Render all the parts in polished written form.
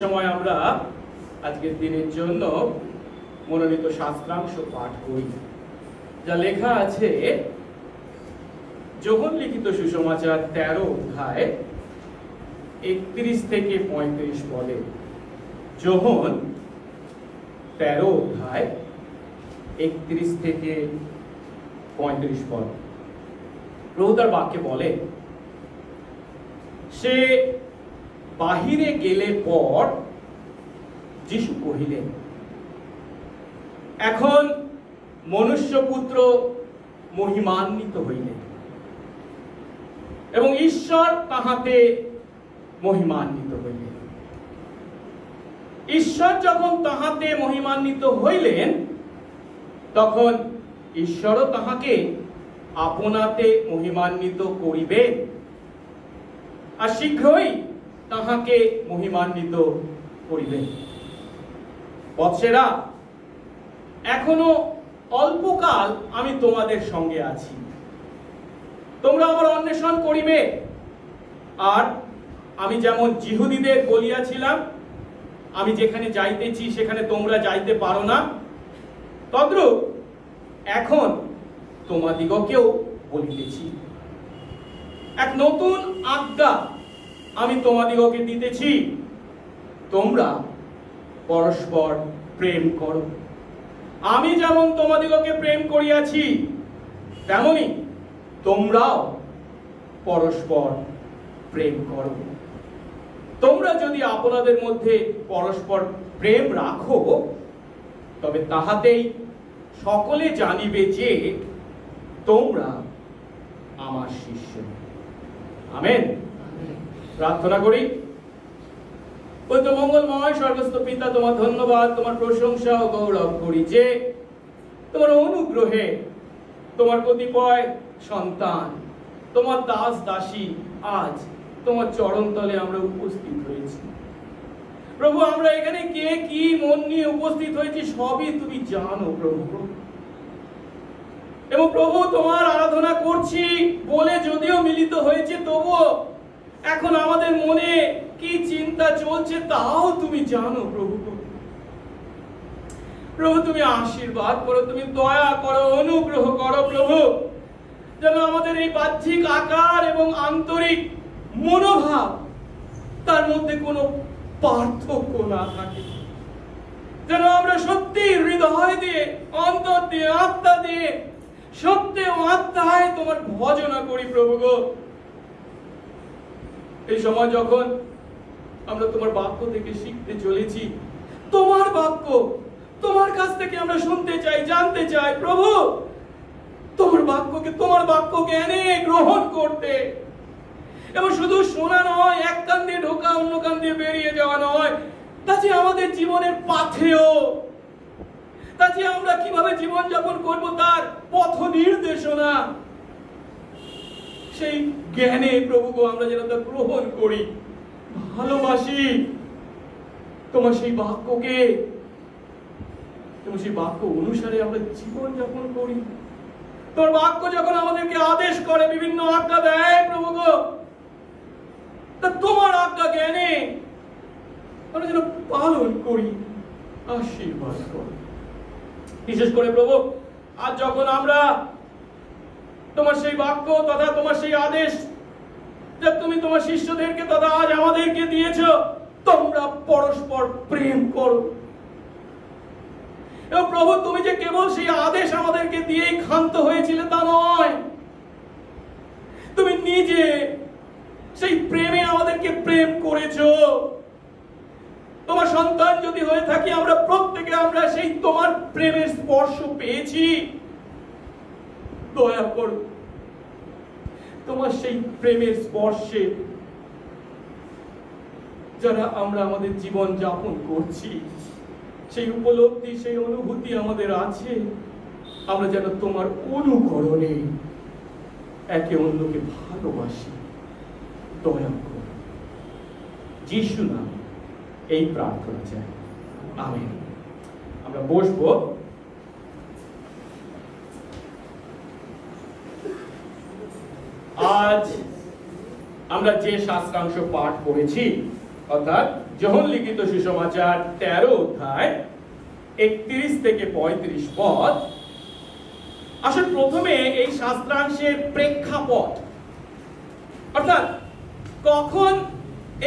সময় আমরা আজকের দিনের জন্য মনোনীত শাস্ত্রাংশ পাঠ করি, যা লেখা আছে যোহন লিখিত সুসমাচার 13 অধ্যায় 31 থেকে 35 পদে। যোহন 13 অধ্যায় 31 থেকে 35 পদ। প্রভু তার বাক্যে বলে, সে বাহিরে গেলে পর যিশু কহিলেন, এখন মনুষ্যপুত্র মহিমান্বিত হইলেন এবং ঈশ্বর তাহাতে মহিমান্বিত হইলেন। ঈশ্বর যখন তাহাতে মহিমান্বিত হইলেন, তখন ঈশ্বরও তাহাকে আপনাতে মহিমান্বিত করিবেন, আর শীঘ্রই তাহাকে মহিমান্বিত করিবেন। বৎসেরা, এখনো অল্পকাল আমি তোমাদের সঙ্গে আছি, তোমরা আমার অন্বেষণ করিবে। আর আমি যেমন যিহুদীদের বলিয়াছিলাম, আমি যেখানে যাইতেছি সেখানে তোমরা যাইতে পারো না, তদ্রূপ এখন তোমাদিগকেও বলিতেছি। এক নতুন আজ্ঞা আমি তোমাদিগকে দিতেছি, তোমরা পরস্পর প্রেম করো। আমি যেমন তোমাদিগকে প্রেম করিয়াছি, তেমনি তোমরাও পরস্পর প্রেম করো। তোমরা যদি আপনাদের মধ্যে পরস্পর প্রেম রাখো, তবে তাহাতেই সকলে জানিবে যে তোমরা আমার শিষ্য। আমেন। প্রার্থনা করি। পবিত্র মঙ্গলময় স্বর্গস্থ পিতা, তোমার ধন্যবাদ, তোমার প্রশংসা ও গৌরব করি যে তোমার অনুগ্রহে তোমার কতিপয় সন্তান, তোমার দাস দাসী আজ তোমার চরণতলে আমরা উপস্থিত হয়েছি। প্রভু, আমরা এখানে কে কি মন নিয়ে উপস্থিত হয়েছি সবই তুমি জানো প্রভু। এবং প্রভু, তোমার আরাধনা করছি বলে যদিও মিলিত হয়েছে, তবুও এখন আমাদের মনে কি চিন্তা চলছে তাও তুমি জানো প্রভু। প্রভু, তুমি আশীর্বাদ করো, তুমি দয়া করো, অনুগ্রহ করো প্রভু, যেন আমাদের এই বাহ্যিক আকার এবং আন্তরিক মনোভাব তার মধ্যে কোনো পার্থক্য না থাকে, যেন আমরা সত্যি হৃদয় দিয়ে, অন্তর দিয়ে, আত্মা দিয়ে সত্যি আত্মায় তোমার ভজনা করি প্রভু গো। এই সময় যখন আমরা তোমার বাক্য থেকে শিখতে চলেছি, তোমার বাক্য, তোমার কাছ থেকে আমরা শুনতে চাই, জানতে চাই প্রভু, তোমার বাক্য জ্ঞানে গ্রহণ করতে, এবং শুধু শোনা নয়, এক কান দিয়ে ঢোকা অন্য কান দিয়ে বেরিয়ে যাওয়া নয়, তা যে আমাদের জীবনের পাথেয়, তা যে আমরা কিভাবে জীবন যাপন করব তার পথ নির্দেশনা, সেই জ্ঞানে প্রভু গো আমরা যেন তা গ্রহণ করি, ভালোবাসি তোমার সেই বাক্যকে, এবং সেই বাক্য অনুসারে আমরা জীবন যাপন করি। তোমার বাক্য যখন আমাদেরকে আদেশ করে, বিভিন্ন আজ্ঞা দেয় প্রভু গো, তা তোমার আজ্ঞা জ্ঞানে আমরা যেন পালন করি, আশীর্বাদ করি। বিশেষ করে প্রভু, আজ যখন আমরা তোমার সেই বাক্য তথা তোমার সেই আদেশ যা তুমি তোমার শিষ্যদেরকে তথা আজ আমাদেরকে দিয়েছ, তোমরা পরস্পর প্রেম করো। এবং প্রভু, তুমি যে কেবল সেই আদেশ আমাদেরকে দিয়েই ক্ষান্ত হয়েছিলে তা নয়, তুমি নিজে সেই প্রেমে আমাদেরকে প্রেম করেছো। তোমার সন্তান যদি হয়ে থাকি আমরা প্রত্যেকে, আমরা সেই তোমার প্রেমের স্পর্শ পেয়েছি। দয়া করো, তোমার সেই প্রেমের স্পর্শে যারা আমরা আমাদের জীবন যাপন করছি, সেই উপলব্ধি, সেই অনুভূতি আমাদের আছে, আমরা যেন তোমার অনুকরণে একে অন্যকে ভালোবাসি। দয়া করো, যিশু নামে এই প্রার্থনা চাই, আমেন। আমরা বসবো। আজ আমরা যে শাস্ত্রাংশ পাঠ করেছি, অর্থাৎ যোহন লিখিত সুসমাচার 13 অধ্যায় 31 থেকে 35 পদ। আসলে প্রথমে এই শাস্ত্রাংশের প্রেক্ষাপট, অর্থাৎ কখন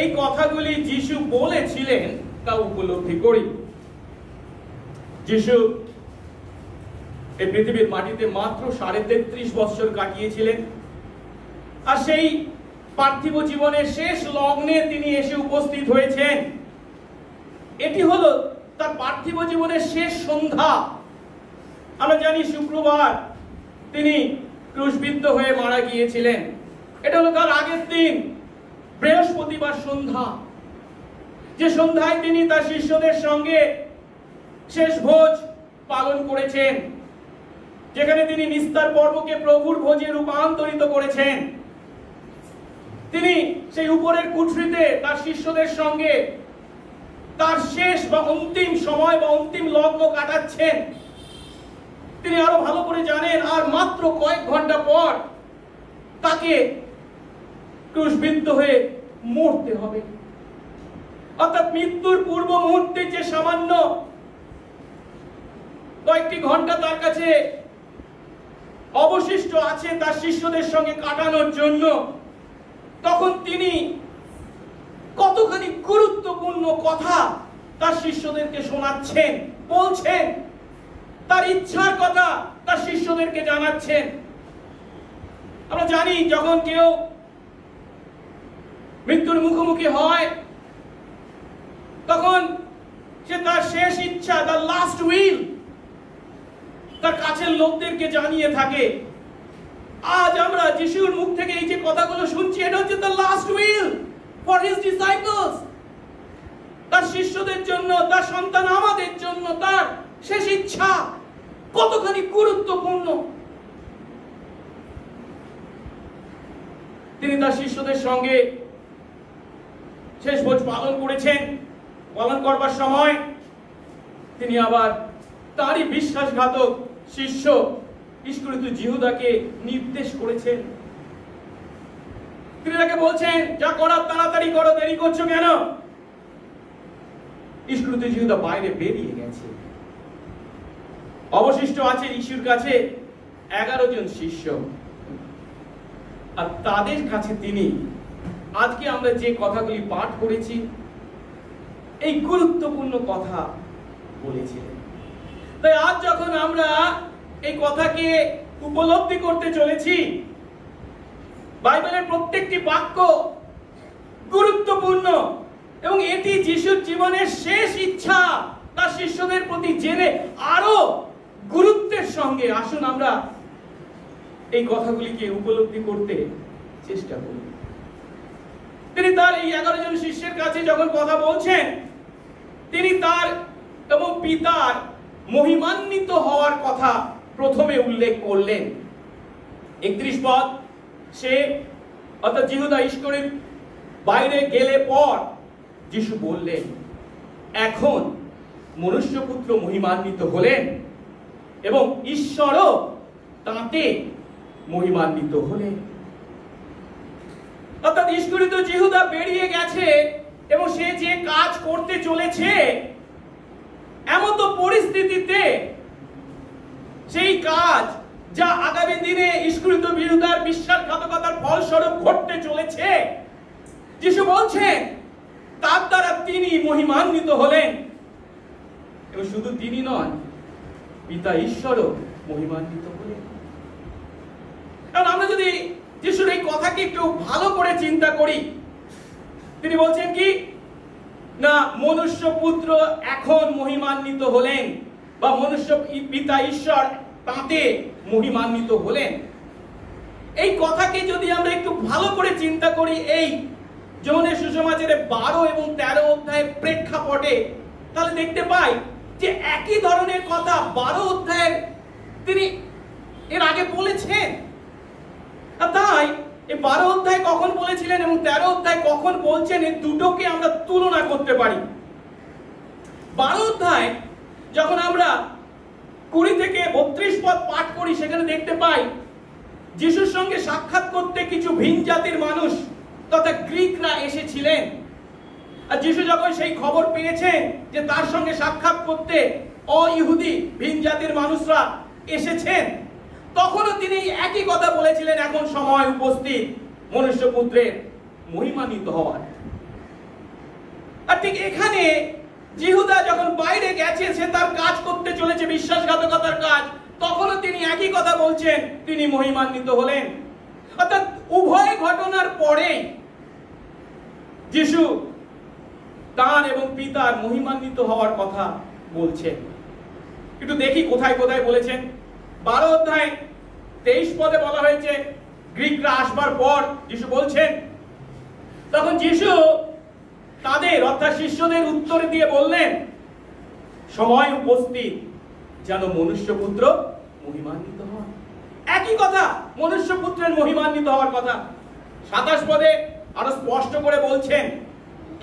এই কথাগুলি যিশু বলেছিলেন তা উপলব্ধি করি। যিশু এই পৃথিবীর মাটিতে মাত্র 33.5 বছর কাটিয়েছিলেন, আর সেই পার্থিব জীবনের শেষ লগ্নে তিনি এসে উপস্থিত হয়েছেন। এটি হলো তার পার্থিব জীবনের শেষ সন্ধ্যা। আমরা জানি শুক্রবার তিনি ক্রুশবিদ্ধ হয়ে মারা গিয়েছিলেন। এটা হলো তার আগের দিন, বৃহস্পতিবার সন্ধ্যা, যে সন্ধ্যায় তিনি তার শিষ্যদের সঙ্গে শেষ ভোজ পালন করেছেন, যেখানে তিনি নিস্তার পর্বকে প্রভুর ভোজে রূপান্তরিত করেছেন। তিনি সেই উপরের কুঠরিতে তার শিষ্যদের সঙ্গে তার শেষ বা অন্তিম সময় বা অন্তিম লগ্ন কাটাচ্ছেন। তিনি আরো ভালো করে জানেন আর মাত্র কয়েক ঘন্টা পর তাকে ক্রুশবিদ্ধ হয়ে মরতে হবে। অর্থাৎ মৃত্যুর পূর্ব মুহূর্তে যে সামান্য কয়েকটি ঘন্টা তার কাছে অবশিষ্ট আছে তার শিষ্যদের সঙ্গে কাটানোর জন্য, তখন তিনি কতখানি গুরুত্বপূর্ণ কথা তার শিষ্যদেরকে শোনাচ্ছেন, বলছেন, তার ইচ্ছার কথা তার শিষ্যদেরকে জানাচ্ছেন। আমরা জানি যখন কেউ মৃত্যুর মুখোমুখি হয় তখন সে তার শেষ ইচ্ছা, তার লাস্ট উইল তার কাছের লোকদেরকে জানিয়ে থাকে। আজ আমরা যিশুর মুখ থেকে এই যে কথাগুলো শুনছি, এটা হচ্ছে তার last will for his disciples, তার শিষ্যদের জন্য, তার সন্তান আমাদের জন্য তার শেষ ইচ্ছা কতখানি গুরুত্বপূর্ণ। তিনি তার শিষ্যদের সঙ্গে শেষ ভোজ পালন করেছেন। পালন করবার সময় তিনি আবার তারই বিশ্বাসঘাতক শিষ্য ইস্করিত জিহুদাকে নির্দেশ করেছেন। তিনি তাকে বলছেন, যা করার তাড়াতাড়ি করো, দেরি করছো কেন? ইস্করিত জিহুদা বাইরে বেরিয়ে গেছে। অবশিষ্ট আছে যিশুর কাছে 11 জন শিষ্য, আর তাদের কাছে তিনি আজকে আমরা যে কথাগুলি পাঠ করেছি এই গুরুত্বপূর্ণ কথা বলেছিলেন। তাই আজ যখন আমরা এই কথাকে উপলব্ধি করতে চলেছি, বাইবেলের প্রত্যেকটি বাক্য গুরুত্বপূর্ণ এবং এটি যিশুর জীবনের শেষ ইচ্ছা তার শিষ্যদের প্রতি জেনে আরো গুরুত্বের সঙ্গে আসুন আমরা এই কথাগুলিকে উপলব্ধি করতে চেষ্টা করি। তিনি তার এই 11 জন শিষ্যের কাছে যখন কথা বলছেন, তিনি তার এবং পিতার মহিমান্বিত হওয়ার কথা প্রথমে উল্লেখ করলেন। 31 পদ, সে অর্থাৎ জিহুদা ইস্করিত বাইরে গেলে পর যিশু বললেন, এখন মনুষ্যপুত্র মহিমান্বিত হলেন এবং ঈশ্বরও তাতে মহিমান্বিত হলেন। অর্থাৎ ইস্করিত জিহুদা বেরিয়ে গেছে এবং সে যে কাজ করতে চলেছে, এমন তো পরিস্থিতিতে সেই কাজ যা আগামী দিনে ইস্করিত জিহুদার বিশ্বাসঘাতকতার ফলস্বরূপ ঘটতে চলেছে, যিশু বলছেন তার দ্বারা তিনি মহিমান্বিত হলেন এবং শুধু তিনি নন, পিতা ঈশ্বরও মহিমান্বিত হলেন। কারণ আমরা যদি যিশুর এই কথাকে একটু ভালো করে চিন্তা করি, তিনি বলছেন কি না, মনুষ্য পুত্র এখন মহিমান্বিত হলেন বা মনুষ্য পিতা ঈশ্বর তাতে মহিমান্বিত হলেন। এই কথাকে যদি আমরা একটু ভালো করে চিন্তা করি এই যোহনের সুসমাচারে 12 এবং 13 অধ্যায়ের প্রেক্ষাপটে, তাহলে দেখতে পাই যে একই ধরনের কথা 12 অধ্যায়ের তিনি এর আগে বলেছেন। তাই এই 12 অধ্যায় কখন বলেছিলেন এবং 13 অধ্যায় কখন বলছেন, এই দুটোকে আমরা তুলনা করতে পারি। 12 অধ্যায় যখন আমরা 20 থেকে 32 পদ পাঠ করি, সেখানে দেখতে পাই যিশুর সঙ্গে সাক্ষাৎ করতে কিছু ভিন জাতির মানুষ তথা গ্রিকরা এসেছিলেন। আর যিশু যখন সেই খবর পেয়েছেন যে তার সঙ্গে সাক্ষাৎ করতে অইহুদি ভিন জাতির মানুষরা এসেছেন, তখনও তিনি একই কথা বলেছিলেন, এখন সময় উপস্থিত মনুষ্যপুত্রের মহিমান্বিত হওয়ার। আর ঠিক এখানে জিহুদা যখন বাইরে গেছে, সে তার কাজ করতে চলেছে, বিশ্বাসঘাতকতার কাজ, তখনও তিনি একই কথা বলছেন, তিনি মহিমান্বিত হলেন। অর্থাৎ উভয় ঘটনার পরে যিশু তার এবং পিতার মহিমান্বিত হওয়ার কথা বলছেন। একটু দেখি কোথায় কোথায় বলেছেন। 12 অধ্যায় 23 পদে বলা হয়েছে, গ্রিকরা আসবার পর যিশু বলছেন, তখন যিশু তাদের অর্থাৎ শিষ্যদের উত্তর দিয়ে বললেন, সময় উপস্থিত যেন মনুষ্যপুত্র মহিমান্বিত হয়। একই কথা, মনুষ্যপুত্রের মহিমান্বিত হওয়ার কথা। 27 পদে আরো স্পষ্ট করে বলছেন,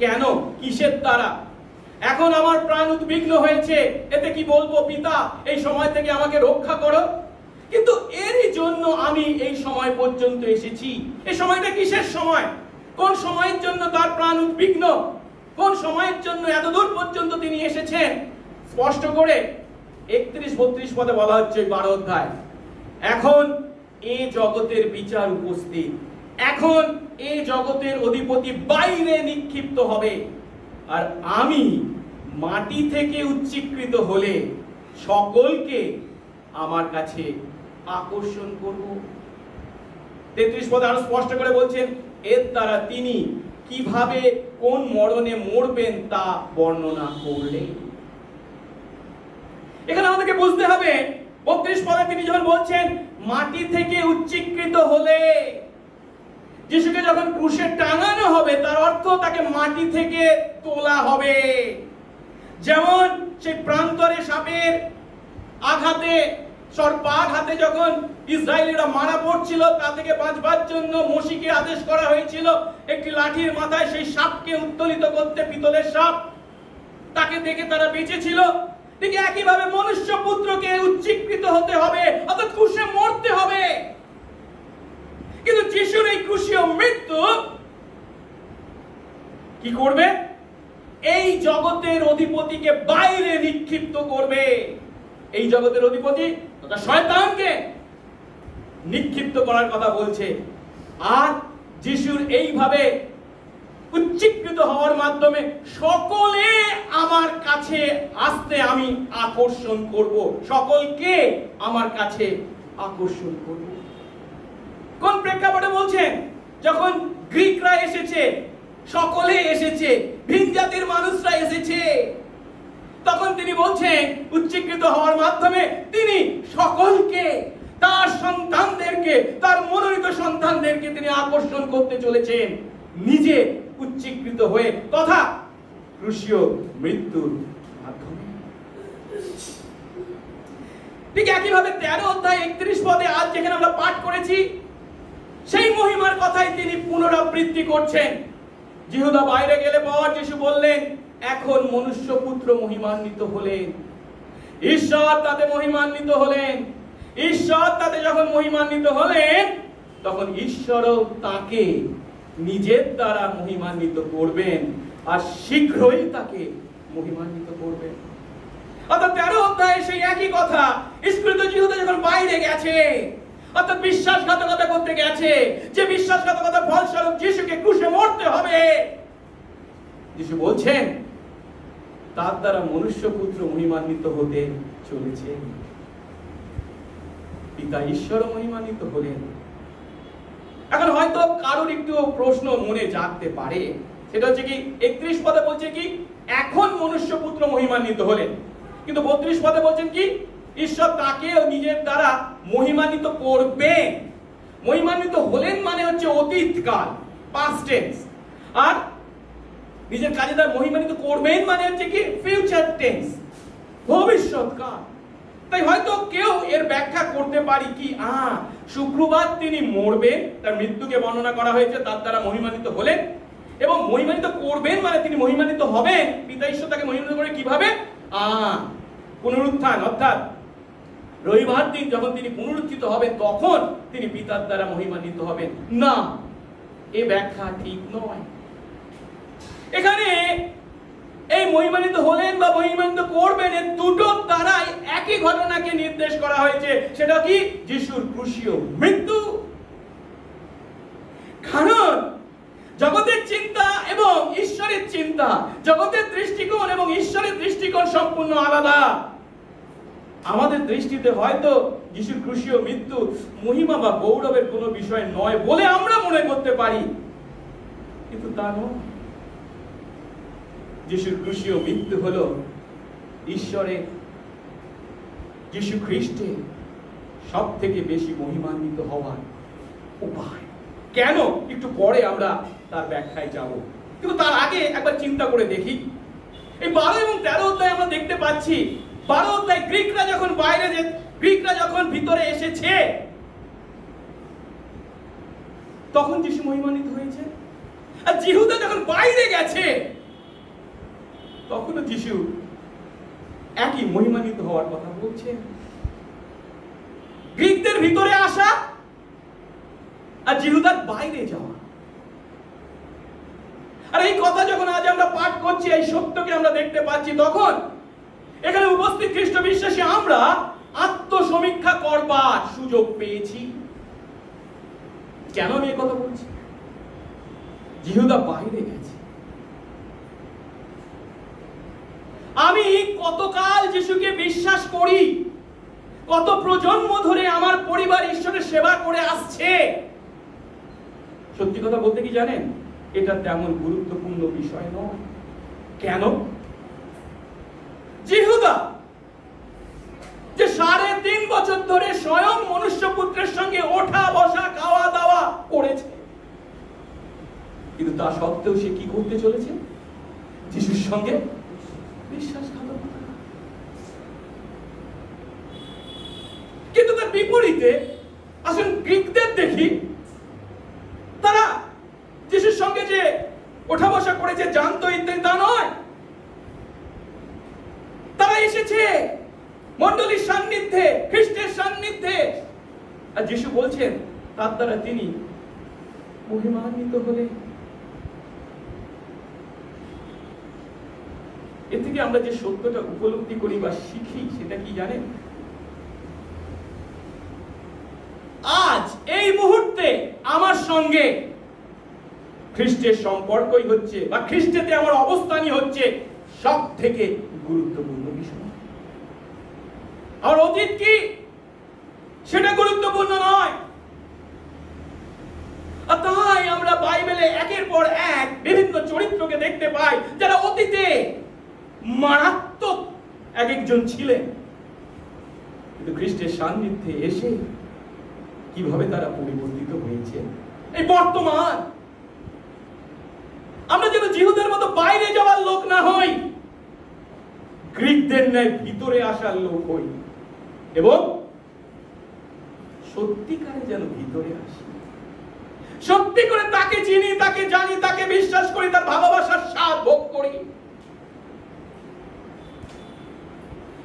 কেন, কিসের দ্বারা? এখন আমার প্রাণ উদ্বিগ্ন হয়েছে, এতে কি বলবো, পিতা এই সময় থেকে আমাকে রক্ষা করো। কিন্তু এরই জন্য আমি এই সময় পর্যন্ত এসেছি। এই সময়টা কিসের সময়? কোন সময়ের জন্য তার প্রাণ উদ্বিগ্ন? কোন সময়ের জন্য এত দূর পর্যন্ত তিনি এসেছেন? স্পষ্ট করে 31-32 পদে বলা হচ্ছে 12 অধ্যায়, এখন এই জগতের বিচার উপস্থিত, এখন এই জগতের অধিপতি বাইরে নিক্ষিপ্ত হবে, আর আমি মাটি থেকে উচ্চীকৃত হলে সকলকে আমার কাছে আকর্ষণ করব। 33 পদে আরো স্পষ্ট করে বলছেন, এর দ্বারা তিনি কিভাবে কোন মরণে মরবেন তা বর্ণনা করলেন। এখানে আমাদেরকে বুঝতে হবে, 32 পদে তিনি যখন বলছেন মাটি থেকে উচ্চীকৃত হলে, যিশুকে যখন ক্রুশে টাঙানো হবে, তার অর্থ তাকে মাটি থেকে তোলা হবে। যেমন সেই প্রান্তরে সাপের আঘাতে, সর্পাঘাতে যখন ইসরায়েলিরা মারা পড়ছিল, তা থেকে বাঁচবার জন্য মোশিকে আদেশ করা হয়েছিল একটি লাঠির মাথায় সেই সাপকে উত্তোলিত করতে, পিতলের সাপ, তাকে দেখে তারা বেঁচেছিল। ঠিক একইভাবে মনুষ্যপুত্রকে উচ্চীকৃত হতে হবে, অর্থাৎ ক্রুশে মরতে হবে। কিন্তু যিশুর এই ক্রুশীয় মৃত্যু কি করবে? এই জগতের অধিপতিকে বাইরে নিক্ষিপ্ত করবে। এই জগতের অধিপতি তথা শয়তানকে নিক্ষিপ্ত করার কথা বলছে। আর যিশুর এইভাবে উচ্চীকৃত হওয়ার মাধ্যমে সকলে আমার কাছে আসতে আমি আকর্ষণ করব, সকলকে আমার কাছে আকর্ষণ করব। কোন প্রেক্ষাপটে বলছেন? যখন গ্রিকরা এসেছে, সকলে এসেছে, ভিন জাতির মানুষরা এসেছে, তখন তিনি বলছেন উচ্চীকৃত হওয়ার মাধ্যমে তিনি সকলকে, তার সন্তানদেরকে, তার মনোনীত সন্তানদেরকে তিনি আকর্ষণ করতে চলেছেন নিজে উচ্চীকৃত হয়ে, তথা ক্রুশীয় মৃত্যুর মাধ্যমে। ঠিক একইভাবে 13 অধ্যায় 31 পদে আজ যেখানে আমরা পাঠ করেছি, সেই মহিমার কথাই তিনি পুনরাবৃত্তি করছেন। জিহুদা বাইরে গেলে পর যিশু বললেন, এখন মনুষ্যপুত্র মহিমান্বিত হলেন। ঈশ্বর তাতে মহিমান্বিত হলেন। ঈশ্বর তাতে যখন মহিমান্বিত হলেন, তখন ঈশ্বরও তাকে নিজের দ্বারা মহিমান্বিত করবেন, আর শীঘ্রই তাকে মহিমান্বিত করবেন। অর্থাৎ 13 অধ্যায়ে সেই একই কথা। ইস্করিত জিহুদা যখন বাইরে গেছে, অর্থাৎ বিশ্বাসঘাতকতা করতে গেছে, যে বিশ্বাসঘাতকতার ফলস্বরূপ যিশুকে ক্রুশে মরতে হবে, যিশু বলছেন তার দ্বারা মনুষ্যপুত্র মহিমান্বিত হতে চলেছে। পিতা ঈশ্বর মহিমান্বিত হলেন। এখন হয়তো কারোর একটু প্রশ্ন মনে জাগতে পারে, সেটা হচ্ছে কি, 31 পদে বলছে কি এখন মনুষ্যপুত্র মহিমান্বিত হলেন, কিন্তু 32 পদে বলছেন কি ঈশ্বর তাকেও নিজের দ্বারা মহিমান্বিত করবেন। মহিমান্বিত হলেন মানে হচ্ছে অতীতকাল, পাস্ট টেন্স, আর নিজের কাজে দ্বারা মহিমান্বিত করবেন মানে হচ্ছে কি ফিউচার টেন্স, ভবিষ্যৎকাল। তাই হয়তো কেউ এর ব্যাখ্যা করতে পারি কি, শুক্রবার তিনি মরবেন, তার মৃত্যুকে বর্ণনা করা হয়েছে, তার দ্বারা মহিমান্বিত হলেন, এবং মহিমান্বিত করবেন মানে তিনি মহিমান্বিত হবেন। পিতা ঈশ্বর তাকে মহিমান্বিত করে কিভাবে? পুনরুত্থান, অর্থাৎ রবিবার দিন যখন তিনি পুনরুত্থিত হবেন, তখন তিনি পিতার দ্বারা মহিমান্বিত হবেন। না, এ ব্যাখ্যা ঠিক নয়। এখানে এই মহিমান্বিত হলেন বা মহিমান্বিত করবেন, এই দুটোর দ্বারাই একই ঘটনাকে নির্দেশ করা হয়েছে। সেটা কি? যিশুর ক্রুশীয় মৃত্যু। কারণ জগতের চিন্তা এবং ঈশ্বরের চিন্তা, জগতের দৃষ্টিকোণ এবং ঈশ্বরের দৃষ্টিকোণ সম্পূর্ণ আলাদা। আমাদের দৃষ্টিতে হয়তো যিশুর ক্রুশীয় মৃত্যু মহিমা বা গৌরবের কোনো বিষয় নয় বলে আমরা মনে করতে পারি, কিন্তু তা নয়। যিশুর ক্রুশীয় মৃত্যু হলো ঈশ্বরের, যিশু খ্রিস্টে সব থেকে বেশি মহিমান্বিত হওয়ার উপায়। কেন? একটু পরে আমরা তার ব্যাখ্যায় যাব, কিন্তু তার আগে একবার চিন্তা করে দেখি। এই 12 এবং 13 অধ্যায় আমরা দেখতে পাচ্ছি, 12 অধ্যায় গ্রিকরা যখন ভিতরে এসেছে তখন যিশু মহিমান্বিত হয়েছে। আর জিহুদা যখন বাইরে গেছে তখনও যিশু একই মহিমান্বিত হওয়ার কথা বলছে। গ্রিকদের ভিতরে আসা আর জিহুদার বাইরে যাওয়া। আর এই কথা যখন আজ আমরা পাঠ করছি, এই সত্যকে আমরা দেখতে পাচ্ছি, তখন এখানে উপস্থিত খ্রিস্ট বিশ্বাসী আমরা আত্মসমীক্ষা করবার সুযোগ পেয়েছি। কেন আমি এই কথা বলছি? জিহুদা বাইরে গেছে। আমি কতকাল যিশুকে বিশ্বাস করি, কত প্রজন্ম ধরে আমার পরিবার ঈশ্বরের সেবা করে আসছে। সত্যি কথা বলতে কি জানেন, এটা তেমন গুরুত্বপূর্ণ বিষয় নয়। কেন? জিহুদা যে 3.5 বছর ধরে স্বয়ং মনুষ্যপুত্রের সঙ্গে ওঠা বসা খাওয়া দাওয়া করেছে, কিন্তু তা সত্ত্বেও সে কি করতে চলেছে? যিশুর সঙ্গে বিশ্বাসঘাতকতা। কিন্তু তার বিপরীতে আসুন গ্রিকদের দেখি, তারা যিশুর সঙ্গে যে ওঠা বসা করেছে জানতো ইত্যাদি তা নয়। তারা এসেছে মণ্ডলীর সান্নিধ্যে, খ্রিস্টের সান্নিধ্যে, আর যিশু বলছেন তার দ্বারা তিনি মহিমান্বিত হলেন। এ থেকে আমরা যে সত্যটা উপলব্ধি করি বা শিখি সেটা কি জানেন? আজ এই মুহূর্তে আমার সঙ্গে খ্রিস্টের সম্পর্কই হচ্ছে বা খ্রিস্টেতে আমার অবস্থানই হচ্ছে সব থেকে গুরুত্বপূর্ণ বিষয়। আর অতীত কি সেটা গুরুত্বপূর্ণ নয়। আর তাই আমরা বাইবেলে একের পর এক বিভিন্ন চরিত্রকে দেখতে পাই যারা অতীতে মারাত্মক একজন ছিলেন, কিন্তু খ্রিস্টের সান্নিধ্যে এসে কিভাবে তারা পরিবর্তিত হয়েছে। এই বর্তমান আমরা যেন জিহুদের মতো বাইরে যাওয়ার লোক না হই, গ্রিকদের ন্যায় ভিতরে আসার লোক হই এবং সত্যিকারে যেন ভিতরে আসি, সত্যি করে তাকে চিনি, তাকে জানি, তাকে বিশ্বাস করি, তার ভালোবাসার স্বাদ ভোগ করি।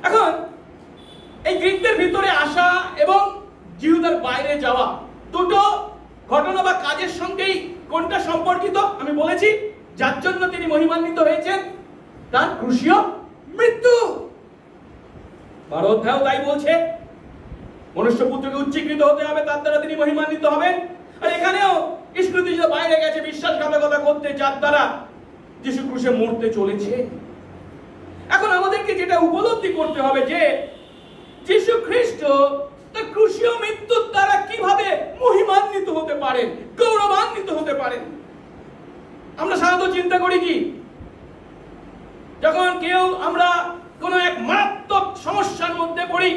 এখন এই গ্রিকদের ভিতরে আসা এবং জিহুদের বাইরে যাওয়া দুটো ঘটনা বা কাজের সঙ্গেই কোনটা সম্পর্কিত আমি বলেছি, যার জন্য তিনি মহিমান্বিত হয়েছেন, তার ক্রুশীয় মৃত্যু। 12 অধ্যায় তাই বলছে, মনুষ্যপুত্রকে উচ্চীকৃত হতে হবে, তার দ্বারা তিনি মহিমান্বিত হবেন। আর এখানেও ইস্করিয়ত যে বাইরে গেছে বিশ্বাসঘাতকতা করতে, যার দ্বারা যিশু ক্রুশে মরতে চলেছে। এখন আমাদেরকে যেটা উপলব্ধি করতে হবে যে যিশু খ্রিস্ট তার ক্রুশীয় মৃত্যুর দ্বারা কিভাবে মহিমান্বিত হতে পারেন, গৌরবান্বিত হতে পারেন। আমরা সাধারণত চিন্তা করি কি, যখন আমরা কোনো এক মারাত্মক সমস্যার মধ্যে পড়ি,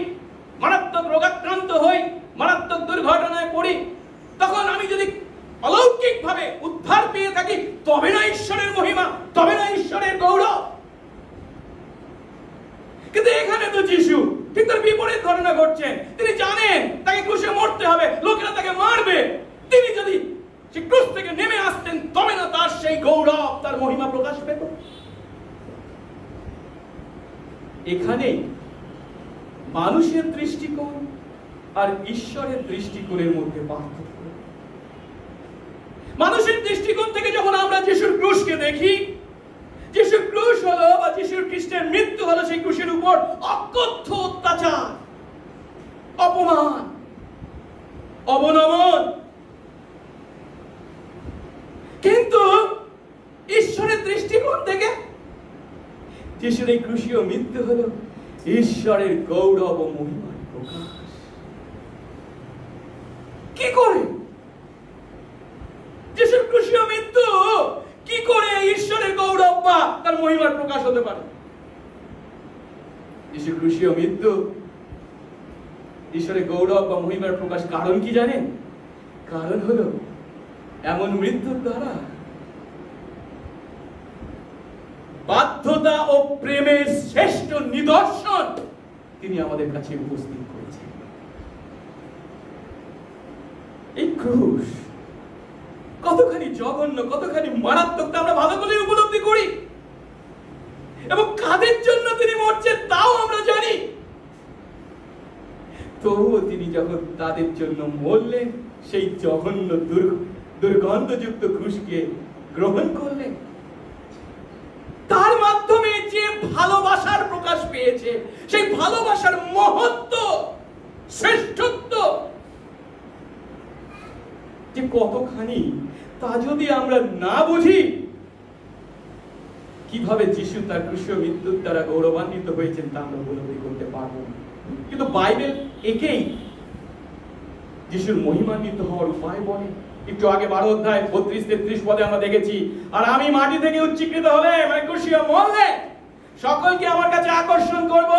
মারাত্মক রোগাক্রান্ত হই, মারাত্মক দুর্ঘটনায় পড়ি, তখন আমি যদি অলৌকিকভাবে উদ্ধার পেয়ে থাকি, তবে না ঈশ্বরের মহিমা, তবে না ঈশ্বরের গৌরব। কিন্তু এখানে তো যিশু ঠিক তার বিপরীত ঘটনা ঘটছে। তিনি জানেন তাকে ক্রুশে মরতে হবে, লোকেরা তাকে মারবে। তিনি যদি সে ক্রুশ থেকে নেমে আসতেন, তবে না তার সেই গৌরব, তার মহিমা প্রকাশ পেত। এখানে মানুষের দৃষ্টিকোণ আর ঈশ্বরের দৃষ্টিকোণের মধ্যে পার্থক্য। মানুষের দৃষ্টিকোণ থেকে যখন আমরা যিশুর ক্রুশকে দেখি, খ্রিস্টের মৃত্যু হলো সেই ক্রুশের উপর অকথ্য অত্যাচার, অপমান, অবনমন। কিন্তু ঈশ্বরের দৃষ্টিকোণ থেকে যিশুর এই ক্রুশীয় মৃত্যু হলো ঈশ্বরের গৌরব ও মহিমার প্রকাশ। কি করে যিশুর ক্রুশীয় মৃত্যু কি করে ঈশ্বরের গৌরব বা তার মহিমার প্রকাশ হতে পারে? যিশুর ক্রুশীয় মৃত্যু ঈশ্বরের গৌরব বা মহিমার প্রকাশ কারণ কি জানেন? কারণ হলো এমন মৃত্যুর দ্বারা বাধ্যতা ও প্রেমের শ্রেষ্ঠ নিদর্শন তিনি আমাদের কাছে উপস্থিত করেছেন। এই ক্রুশ কতখানি জঘন্য, কতখানি মারাত্মক তা আমরা ভালো করে উপলব্ধি করি, এবং কাদের জন্য তিনি মরছেন তাও আমরা জানি। তবুও তিনি যখন তাদের জন্য মরলেন, সেই জঘন্য দুর্গন্ধযুক্ত ক্রুশকে গ্রহণ করলেন। তার মাধ্যমে যে ভালোবাসার প্রকাশ পেয়েছে, সেই ভালোবাসার মহত্ব, শ্রেষ্ঠত্ব যে কতখানি, তা যদি আমরা না বুঝি, কিভাবে যিশু তার ক্রুশীয় মৃত্যুর দ্বারা গৌরবান্বিত হয়েছেন তা আমরা উপলব্ধি করতে পারবো না। কিন্তু বাইবেল একেই যিশুর মহিমান্বিত হওয়ার উপায় বলে। একটু আগে 12 অধ্যায় 32-33 পদে আমরা দেখেছি, আর আমি মাটি থেকে উচ্চীকৃত হলে, মানে ক্রুশীয় মরলে, সকলকে আমার কাছে আকর্ষণ করব।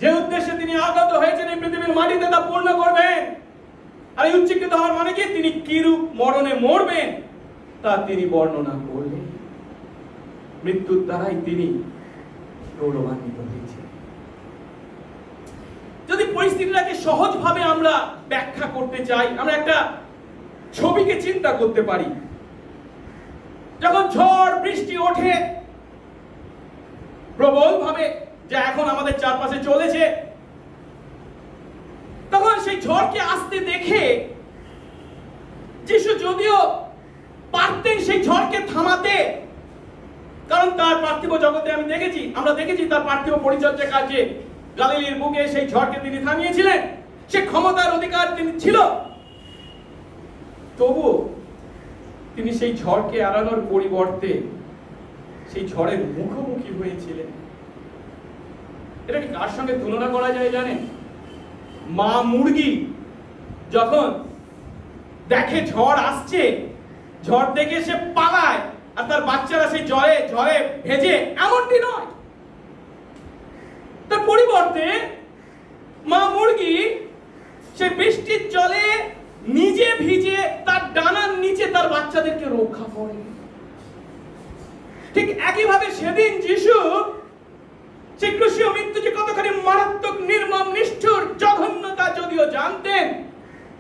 যে উদ্দেশ্যে তিনি আগত হয়েছেন এই পৃথিবীর মাটিতে তা পূর্ণ করবেন। আর এই উচ্চীকৃত হওয়ার মানে কি? তিনি কিরূপ মরণে মরবেন তা তিনি বর্ণনা করলেন। মৃত্যুর দ্বারাই তিনি গৌরবান্বিত হয়েছেন। যদি পরিস্থিতিটাকে সহজভাবে আমরা ব্যাখ্যা করতে চাই, আমরা একটা ছবিকে চিন্তা করতে পারি। যখন ঝড় বৃষ্টি ওঠে প্রবল ভাবে, যা এখন আমাদের চারপাশে চলেছে, তখন সেই ঝড়কে আসতে দেখে যিশু যদিও পারতেন সেই ঝড়কে থামাতে, কারণ তার পার্থিব জগতে আমরা দেখেছি তার পার্থিব পরিচর্যা কাজে গালিলির বুকে সেই ঝড়কে তিনি থামিয়েছিলেন, সে ক্ষমতার অধিকার তিনি ছিল। তবুও তিনি সেই ঝড়কে এড়ানোর পরিবর্তে সেই ঝড়ের মুখোমুখি হয়েছিলেন। এটাকে কার সঙ্গে তুলনা করা যায় জানেন? মা মুরগি যখন দেখে ঝড় আসছে, ঝড় দেখে সে পালায়, আর তার বাচ্চারা সেই ঝড়ে ভেজে, এমনটি নয়। তার পরিবর্তে মা মুরগি সে বৃষ্টির জলে নিজে ভিজে তার ডানার নিচে তার বাচ্চাদেরকে রক্ষা করে। ঠিক একইভাবে সেদিন যিশু সেই ক্রুশীয় মৃত্যু যে কতখানি মারাত্মক, নির্মম, নিষ্ঠুর, জঘন্যতা যদিও জানতেন,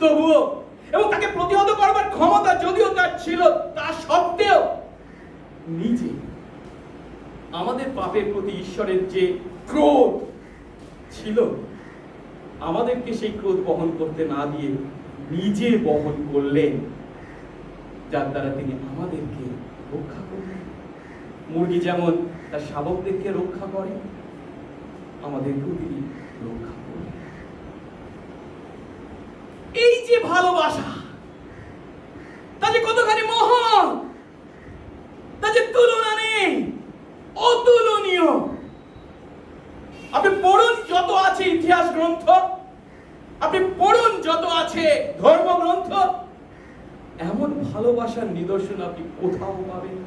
তবুও, এবং তাকে প্রতিহত করবার ক্ষমতা যদিও তার ছিল, তা সত্ত্বেও নিজে আমাদের পাপের প্রতি ঈশ্বরের যে ক্রোধ ছিল, আমাদেরকে সেই ক্রোধ বহন করতে না দিয়ে নিজে বহন করলেন, যার দ্বারা তিনি আমাদেরকে রক্ষা করলেন। মুরগি যেমন তার শাবকদেরকে রক্ষা করে, আমাদেরকেও তিনি রক্ষা করলেন। এই যে ভালোবাসা, তা যে কতখানি মহান, তা যে তুলনা নেই, অতুলনীয়। আপনি পড়ুন যত আছে ইতিহাস গ্রন্থ, আপনি পড়ুন যত আছে ধর্মগ্রন্থ, এমন ভালোবাসার নিদর্শন আপনি কোথাও পাবেন।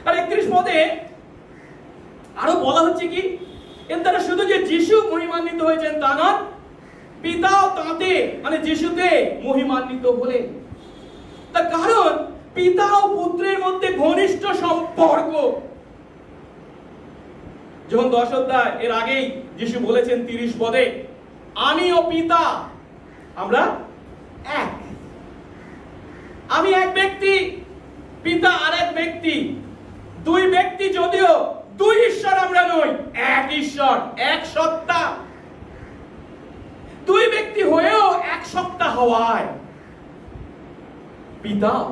আর 31 পদে আরো বলা হচ্ছে কি, এর দ্বারা শুধু যে যিশু মহিমান্বিত হয়েছেন তা নয়, পিতাও তাতে, মানে যিশুতে মহিমান্বিত হলেন। তার কারণ পিতা ও পুত্রের মধ্যে ঘনিষ্ঠ সম্পর্ক। যখন 10 অধ্যায় এর আগেই যিশু বলেছেন 30 পদে, আমি ও পিতা আমরা এক। আমি এক ব্যক্তি, পিতা আর এক ব্যক্তি। দুই ব্যক্তি যদিও, দুই ঈশ্বর আমরা নই, এক ঈশ্বর, এক সত্তা। দুই ব্যক্তি হয়েও এক সত্তা হওয়ায় পিতাও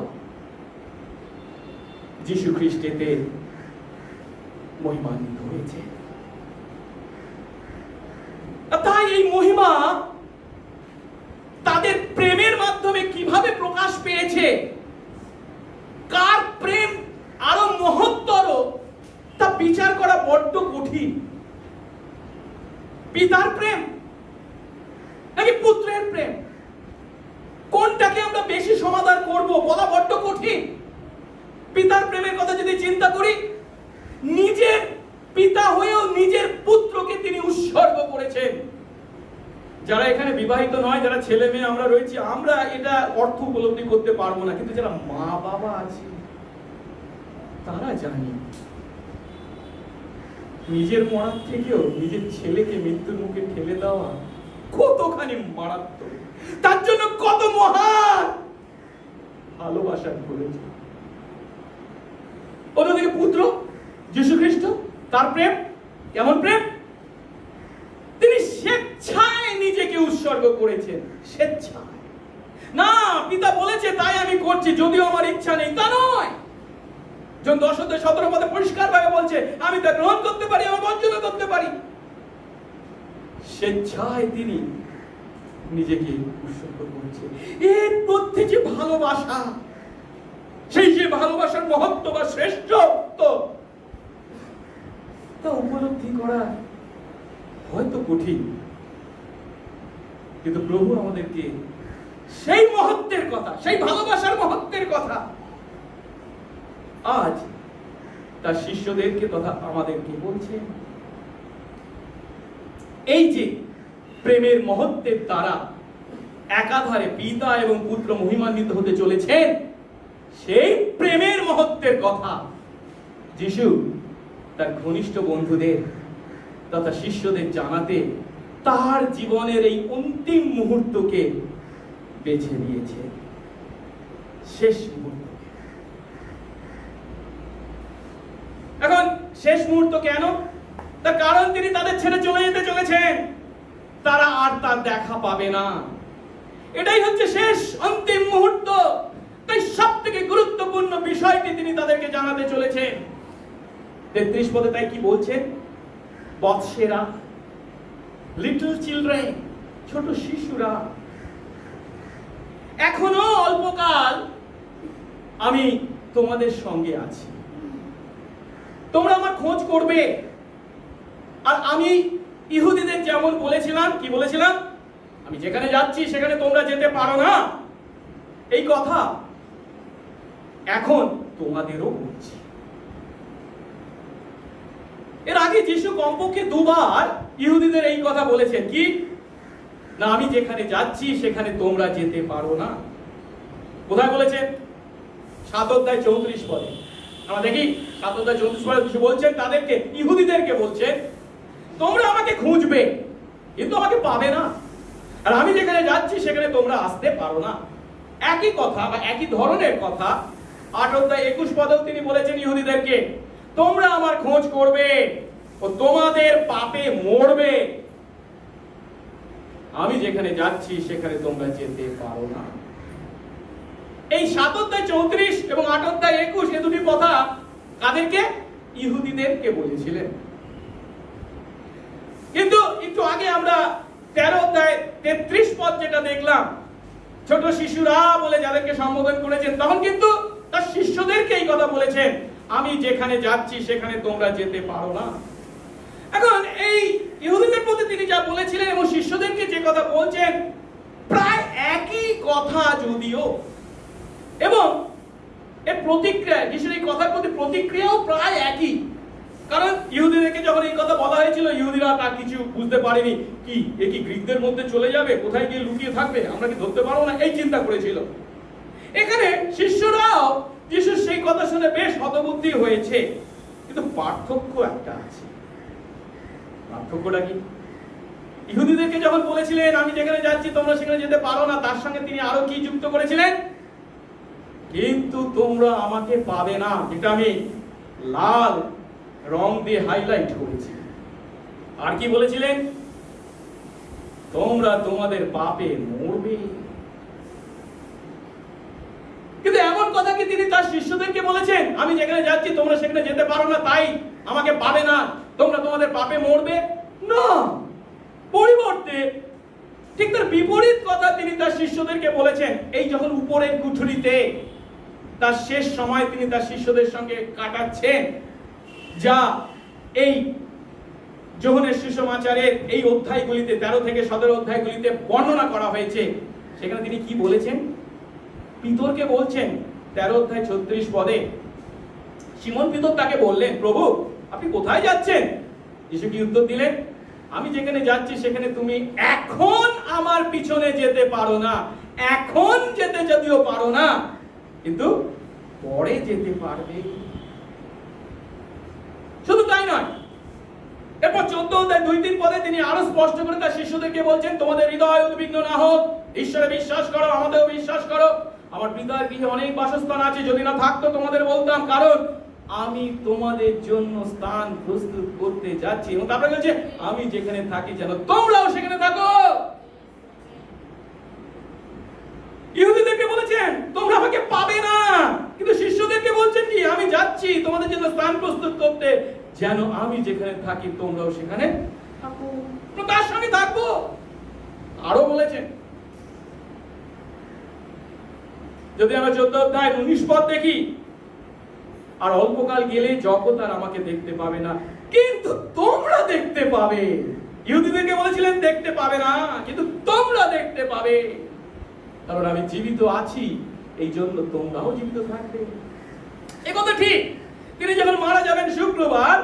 যীশু খ্রিস্টেতে মহিমান্বিত হয়েছে। তাই এই মহিমা তাদের প্রেমের মাধ্যমে কিভাবে প্রকাশ পেয়েছে, কার প্রেম আরো মহত্তর তা বিচার করা বড্ড কঠিন। পিতার প্রেম নাকি পুত্রের প্রেম, কোনটাকে আমরা বেশি সমাদর করব বলা বড্ড কঠিন। পিতার প্রেমের কথা যদি চিন্তা করি, নিজের পিতা হয়েও নিজের পুত্রকে তিনি উৎসর্গ করেছেন। যারা এখানে বিবাহিত নয়, যারা ছেলে মেয়ে আমরা রয়েছি, আমরা এটা অর্থ উপলব্ধি করতে পারবো না, কিন্তু যারা মা বাবা আছে তারা জানি নিজের মরার থেকেও নিজের ছেলেকে মৃত্যুর মুখে ঠেলে দেওয়া কতখানি মারাত্মক, তার জন্য কত মহান ভালোবাসা করেছে। অন্যদিকে পুত্র যীশু খ্রিস্ট, তার প্রেম কেমন প্রেম, তিনি স্বেচ্ছায় নিজেকে উৎসর্গ করেছেন। স্বেচ্ছায় না, পিতা বলেছে তাই আমি করছি, যদিও আমার ইচ্ছা নেই তা নয়। জন 10:17 পদে পরিষ্কার ভাবে বলছে, আমি তা গ্রহণ করতে পারি, আমার বঞ্চনা করতে পারি। স্বেচ্ছায় তিনি নিজেকে উৎসর্গ করেছে। এর মধ্যে যে ভালোবাসা, সেই যে ভালোবাসার মহত্ব বা শ্রেষ্ঠত্ব, তা উপলব্ধি করা হয়তো কঠিন, কিন্তু প্রভু আমাদেরকে সেই মহত্বের কথা, সেই ভালোবাসার মহত্বের কথা আজ তার শিষ্যদেরকে তথা আমাদেরকে বলছে। এই যে প্রেমের মহত্বের দ্বারা একাধারে পিতা এবং পুত্র মহিমান্বিত হতে চলেছেন, সেই প্রেমের মহত্বের কথা যিশু তার ঘনিষ্ঠ বন্ধুদের তথা শিষ্যদের জানাতে তার জীবনের এই অন্তিম মুহূর্তকে বেছে নিয়েছে, শেষ মুহূর্ত। এখন শেষ মুহূর্ত কেন? তার কারণ তিনি তাদের ছেড়ে চলে যেতে চলেছেন, তারা আর তার দেখা পাবে না। এটাই হচ্ছে শেষ অন্তিম মুহূর্ত। তাই সব থেকে গুরুত্বপূর্ণ বিষয়টি তিনি তাদেরকে জানাতে চলেছেন। 33 পদে তাই কি বলছেন? বৎসেরা, লিটল চিলড্রেন, ছোট শিশুরা, এখনো অল্পকাল আমি তোমাদের সঙ্গে আছি, তোমরা আমার খোঁজ করবে। আর আমি ইহুদিদের যেমন বলেছিলাম, কি বলেছিলাম? আমি যেখানে যাচ্ছি সেখানে তোমরা যেতে পারো না, এই কথা এখন তোমাদেরও বলছি। এর আগে যিশু কমপক্ষে 2 বার ইহুদিদের এই কথা বলেছেন, কি না আমি যেখানে যাচ্ছি সেখানে তোমরা যেতে পারো না। কোথায় বলেছেন? 7:34 পদে আমরা দেখি। 7:34 পদে যিশু বলছেন তাদেরকে, ইহুদিদেরকে বলছেন, তোমরা আমাকে খুঁজবে কিন্তু আমাকে পাবে না, আর আমি যেখানে যাচ্ছি সেখানে তোমরা আসতে পারো না। একই কথা বা একই ধরনের কথা 8:21 পদেও তিনি বলেছেন ইহুদিদেরকে, তোমরা আমার খোঁজ করবে ও তোমাদের পাপে মরবে, আমি যেখানে যাচ্ছি সেখানে তোমরা যেতে পারো না। এই 7:34 এবং 8:21 এই দুটি কথা কাদেরকে? ইহুদিদেরকে বলেছিলেন। কিন্তু একটু আগে আমরা 13:33 পদ যেটা দেখলাম, ছোট শিশুরা বলে যাদেরকে সম্বোধন করেছেন, তখন কিন্তু তার শিষ্যদেরকে এই কথা বলেছেন, আমি যেখানে যাচ্ছি সেখানে তোমরা যেতে পারো না। এখন এই ইহুদিদের প্রতি তিনি যা বলেছিলেন এবং শিষ্যদেরকে যে কথা বলছেন প্রায় একই কথা, যদিও এবং এর প্রতিক্রিয়া, যিশুর এই কথার প্রতি প্রতিক্রিয়াও প্রায় একই। কারণ ইহুদিদেরকে যখন এই কথা বলা হয়েছিল, ইহুদিরা তা কিছু বুঝতে পারেনি। কি এ কি গ্রিকদের মধ্যে চলে যাবে, কোথায় গিয়ে লুকিয়ে থাকবে, আমরা কি ধরতে পারবো না, এই চিন্তা করেছিল। এখানে শিষ্যরাও যিশুর সেই কথা শুনে বেশ হতবুদ্ধি হয়েছে, কিন্তু পার্থক্য একটা আছে। পার্থক্যটা কি? ইহুদিদেরকে যখন বলেছিলেন আমি যেখানে যাচ্ছি তোমরা সেখানে যেতে পারো না, তার সঙ্গে তিনি আরো কি যুক্ত করেছিলেন? কিন্তু তোমরা আমাকে পাবে না, যেটা আমি লাল রং দিয়ে হাইলাইট করেছি। আর কি বলেছিলেন? তোমরা তোমাদের পাপে মরবে। কিন্তু এমন কথা কি তিনি তার শিষ্যদেরকে বলেছেন আমি যেখানে যাচ্ছি তোমরা সেখানে যেতে পারো না, তাই আমাকে পাবে না, তোমরা তোমাদের পাপে মরবে? না, পরিবর্তে ঠিক তার বিপরীত কথা তিনি তার শিষ্যদেরকে বলেছেন। এই যখন উপরের কুঠুরিতে তার শেষ সময় তিনি তার শিষ্যদের সঙ্গে কাটাচ্ছেন, যা এই যোহনের সুসমাচারের এই অধ্যায়গুলিতে 13 থেকে 17 অধ্যায়গুলিতে বর্ণনা করা হয়েছে, সেখানে তিনি কি বলেছেন? পিতরকে বলছেন 13 অধ্যায় 36 পদে, সিমন পিতর তাকে বললেন, প্রভু আপনি কোথায় যাচ্ছেন? যিশু কি উত্তর দিলেন, আমি যেখানে যাচ্ছি সেখানে তুমি এখন আমার পিছনে যেতে পারো না, এখন যেতে যদিও পারো না কিন্তু পরে যেতে পারবে। শুধু তাই নয়, এরপর 14 অধ্যায় 2-3 পদে তিনি আরো স্পষ্ট করে তার শিষ্যদেরকে বলছেন, তোমাদের হৃদয় উদ্বিগ্ন না হোক, ঈশ্বরে বিশ্বাস করো, আমাদেরও বিশ্বাস করো। আমার পিতার গৃহে অনেক বাসস্থান আছে, যদি না থাকতো তোমাদের বলতাম, কারণ আমি তোমাদের জন্য স্থান প্রস্তুত করতে যাচ্ছি। এবং তারপরে বলছে, আমি যেখানে থাকি যেন তোমরাও সেখানে থাকো। ইহুদিদেরকে বলেছেন তোমরা আমাকে পাবে না, কিন্তু শিষ্যদেরকে বলছেন কি, আমি যাচ্ছি তোমাদের জন্য স্থান প্রস্তুত করতে, যেন আমি যেখানে থাকি তোমরাও সেখানে থাকো, তার সঙ্গে থাকবো। আরো বলেছেন, যদি আমরা 14 অধ্যায় 19 পদ দেখি, আর অল্পকাল গেলে জগৎ আর আমাকে দেখতে পাবে না, কিন্তু তোমরা দেখতে পাবে। ইহুদিদেরকে বলেছিলেন দেখতে পাবে না, কিন্তু তোমরা দেখতে পাবে, কারণ আমি জীবিত আছি, এই জন্য তোমরাও জীবিত থাকবে। এ কথা ঠিক। তিনি যখন মারা যাবেন শুক্রবার,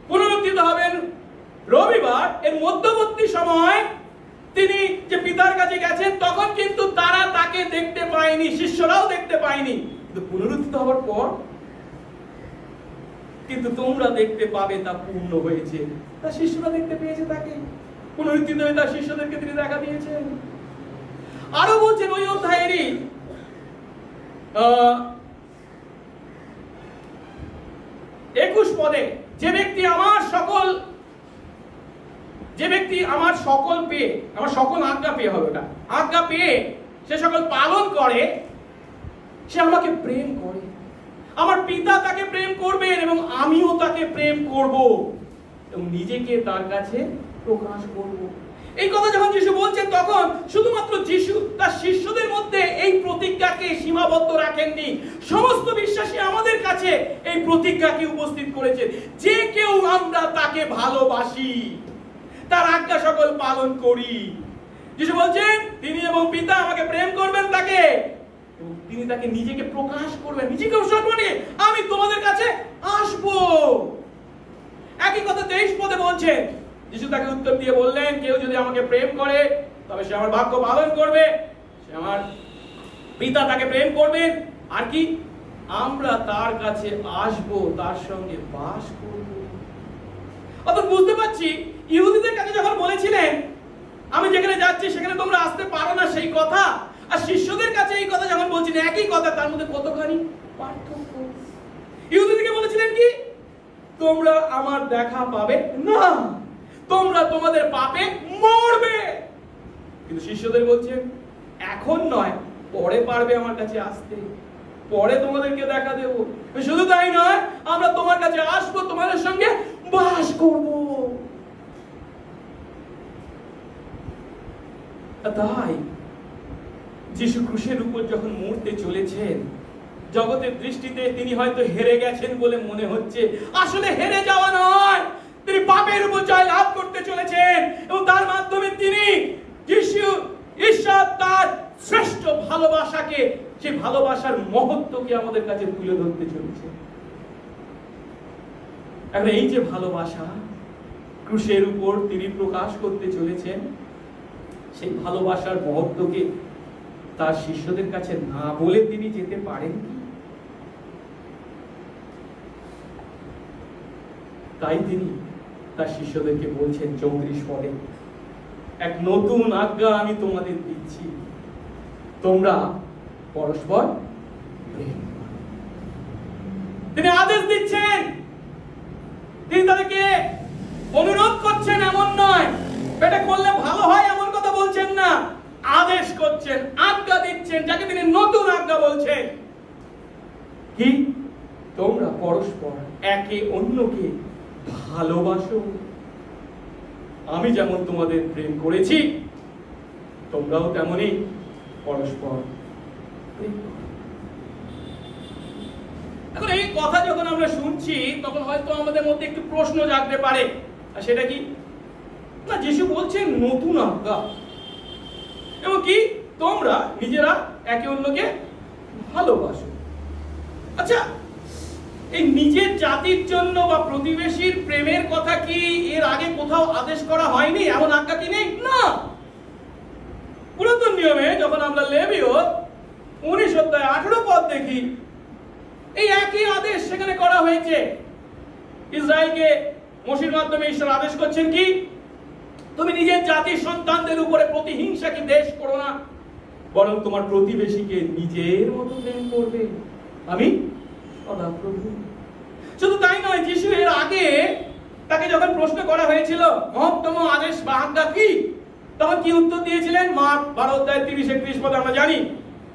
পুনরুত্থিত হবেন রবিবার, এর মধ্যবর্তী সময় তিনি যে পিতার কাছে গেছেন, তখন কিন্তু তারা তাকে দেখতে পায়নি, শিষ্যরাও দেখতে পায়নি, কিন্তু পুনরুত্থিত হওয়ার পর কিন্তু তোমরা দেখতে পাবে, তা পূর্ণ হয়েছে। তার শিষ্যরা দেখতে পেয়েছে তাকে, পুনরুত্থিত হয়ে তার শিষ্যদেরকে তিনি দেখা দিয়েছেন। আরো বলছেন ওই অধ্যায়েরই 21 পদে, যে ব্যক্তি আমার সকল পেয়ে, আমার সকল আজ্ঞা পেয়ে হবে, ওটা আজ্ঞা পেয়ে সে সকল পালন করে, সে আমাকে প্রেম করে, আমার পিতা তাকে প্রেম করবেন এবং আমিও তাকে প্রেম করব এবং নিজেকে তার কাছে প্রকাশ করব। এই কথা যখন যিশু বলছেন, তখন শুধুমাত্র যিশু তার শিষ্যদের মধ্যে এই প্রতিজ্ঞাকে সীমাবদ্ধ রাখেননি, সমস্ত বিশ্বাসী আমাদের কাছে এই প্রতিজ্ঞাকে উপস্থিত করেছেন, যে কেউ আমরা তাকে ভালোবাসি, তার আজ্ঞা সকল পালন করি। যিশু বলছেন তিনি এবং পিতা আমাকে প্রেম করবেন তাকে, এবং তিনি তাকে নিজেকে প্রকাশ করবেন, নিজেকে উৎসর্গ করে আমি তোমাদের কাছে আসবো। একই কথা 23 পদে বলছেন, যিশু তাকে উত্তর দিয়ে বললেন, কেউ যদি আমাকে প্রেম করে তবে সে আমার বাক্য পালন করবে, সে আমার পিতা তাকে প্রেম করবেন, আর কি আমরা তার কাছে আসব, তার সঙ্গে বাস করব। অর্থাৎ বুঝতে পারছি, ইহুদিদের কাছে যখন বলেছিলেন আমি যেখানে যাচ্ছি সেখানে তোমরা আসতে পারো না, সেই কথা, আর শিষ্যদের কাছে এই কথা যখন বলছেন একই কথা, তার মধ্যে কতখানি পার্থক্য। ইহুদিদেরকে বলেছিলেন কি, তোমরা আমার দেখা পাবে না, তোমরা তোমাদের পাপে মরবে, কিন্তু শিষ্যদের বলছেন এখন নয়, পরে পারবে আমার কাছে আসতে, পরে তোমাদেরকে দেখা দেব। শুধু তাই নয়, আমরা তোমার কাছে আসবো, তোমাদের সঙ্গে বাস করব। তাই যিশু ক্রুশের উপর যখন মরতে চলেছেন, জগতের দৃষ্টিতে তিনি হয়তো হেরে গেছেন বলে মনে হচ্ছে, আসলে হেরে যাওয়া নয়, তিনি পাপের উপর জয় লাভ করতে চলেছেন এবং তার মাধ্যমে তিনি যিশু ঈশ্বর তার শ্রেষ্ঠ ভালোবাসাকে, সেই ভালোবাসার মহত্বকে আমাদের কাছে তুলে ধরতে চলেছে। এখন এই যে ভালোবাসা ক্রুশের উপর তিনি প্রকাশ করতে চলেছেন, সেই ভালোবাসার মহত্বকে তার শিষ্যদের কাছে না বলে তিনি যেতে পারেন কি? তাই তিনি তার শিষ্যদেরকে বলছেন 34 পদে, এক নতুন আজ্ঞা আমি তোমাদের দিচ্ছি, তোমরা পরস্পর প্রেম করো। তিনি আদেশ দিচ্ছেন, তিনি তাদেরকে অনুরোধ করছেন এমন নয়, এটা করলে ভালো হয় এমন কথা বলছেন না, আদেশ করছেন, আজ্ঞা দিচ্ছেন, যাকে তিনি নতুন আজ্ঞা বলছেন, কি তোমরা পরস্পর একে অন্যকে ভালোবাসো, আমি যেমন তোমাদের প্রেম করেছি তোমরাও তেমনি পরস্পর প্রেম করো। এখন এই কথা যখন আমরা শুনছি তখন হয়তো আমাদের মধ্যে একটু প্রশ্ন জাগতে পারে, আর সেটা কি না, যিশু বলছেন নতুন আজ্ঞা, এবং কি তোমরা নিজেরা একে অন্যকে ভালোবাসো। আচ্ছা, এই নিজের জাতির জন্য বা প্রতিবেশীর প্রেমের কথা কি এর আগে কোথাও আদেশ করা হয়নি? এমন আজ্ঞা কি নেই? না। পুরাতন নিয়মে যখন আমরা লেবীয় 19 অধ্যায় 18 পদ দেখি, এই একই আদেশ সেখানে করা হয়েছে। ইসরায়েলকে মোশির মাধ্যমে ঈশ্বর আদেশ করছেন কি, তুমি নিজের জাতির সন্তানদের উপরে প্রতিহিংসা কি দেশ করো না, বরং তোমার প্রতিবেশীকে নিজের মতো প্রেম করবে, আমি সদাপ্রভু। শুধু তাই নয়, যিশু এর আগে তাকে যখন প্রশ্ন করা হয়েছিল মহত্তম আদেশ বা আজ্ঞা কি, তখন কি উত্তর দিয়েছিলেন? মার্ক 12 অধ্যায় 30-31 পদে আমরা জানি,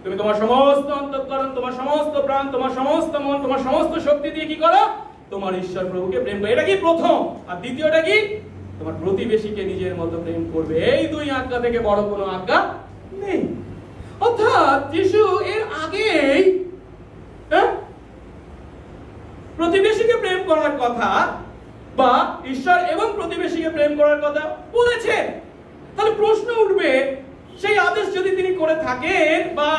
তুমি তোমার সমস্ত অন্তঃকরণ, তোমার সমস্ত প্রাণ, তোমার সমস্ত মন, তোমার সমস্ত শক্তি দিয়ে কি করো? তোমার ঈশ্বর প্রভুকে প্রেম করো। এটা কি প্রথম। আর দ্বিতীয়টা কি? তোমার প্রতিবেশীকে নিজের মতো প্রেম করবে। এই দুই আজ্ঞা থেকে বড় কোনো আজ্ঞা নেই। অর্থাৎ যিশু এর আগেই প্রতিবেশীকে প্রেম করার কথা বা ঈশ্বর এবং প্রতিবেশীকে প্রেম করার কথা বলেছে। তাহলে প্রশ্ন উঠবে, সেই আদেশ যদি তিনি করে থাকেন বা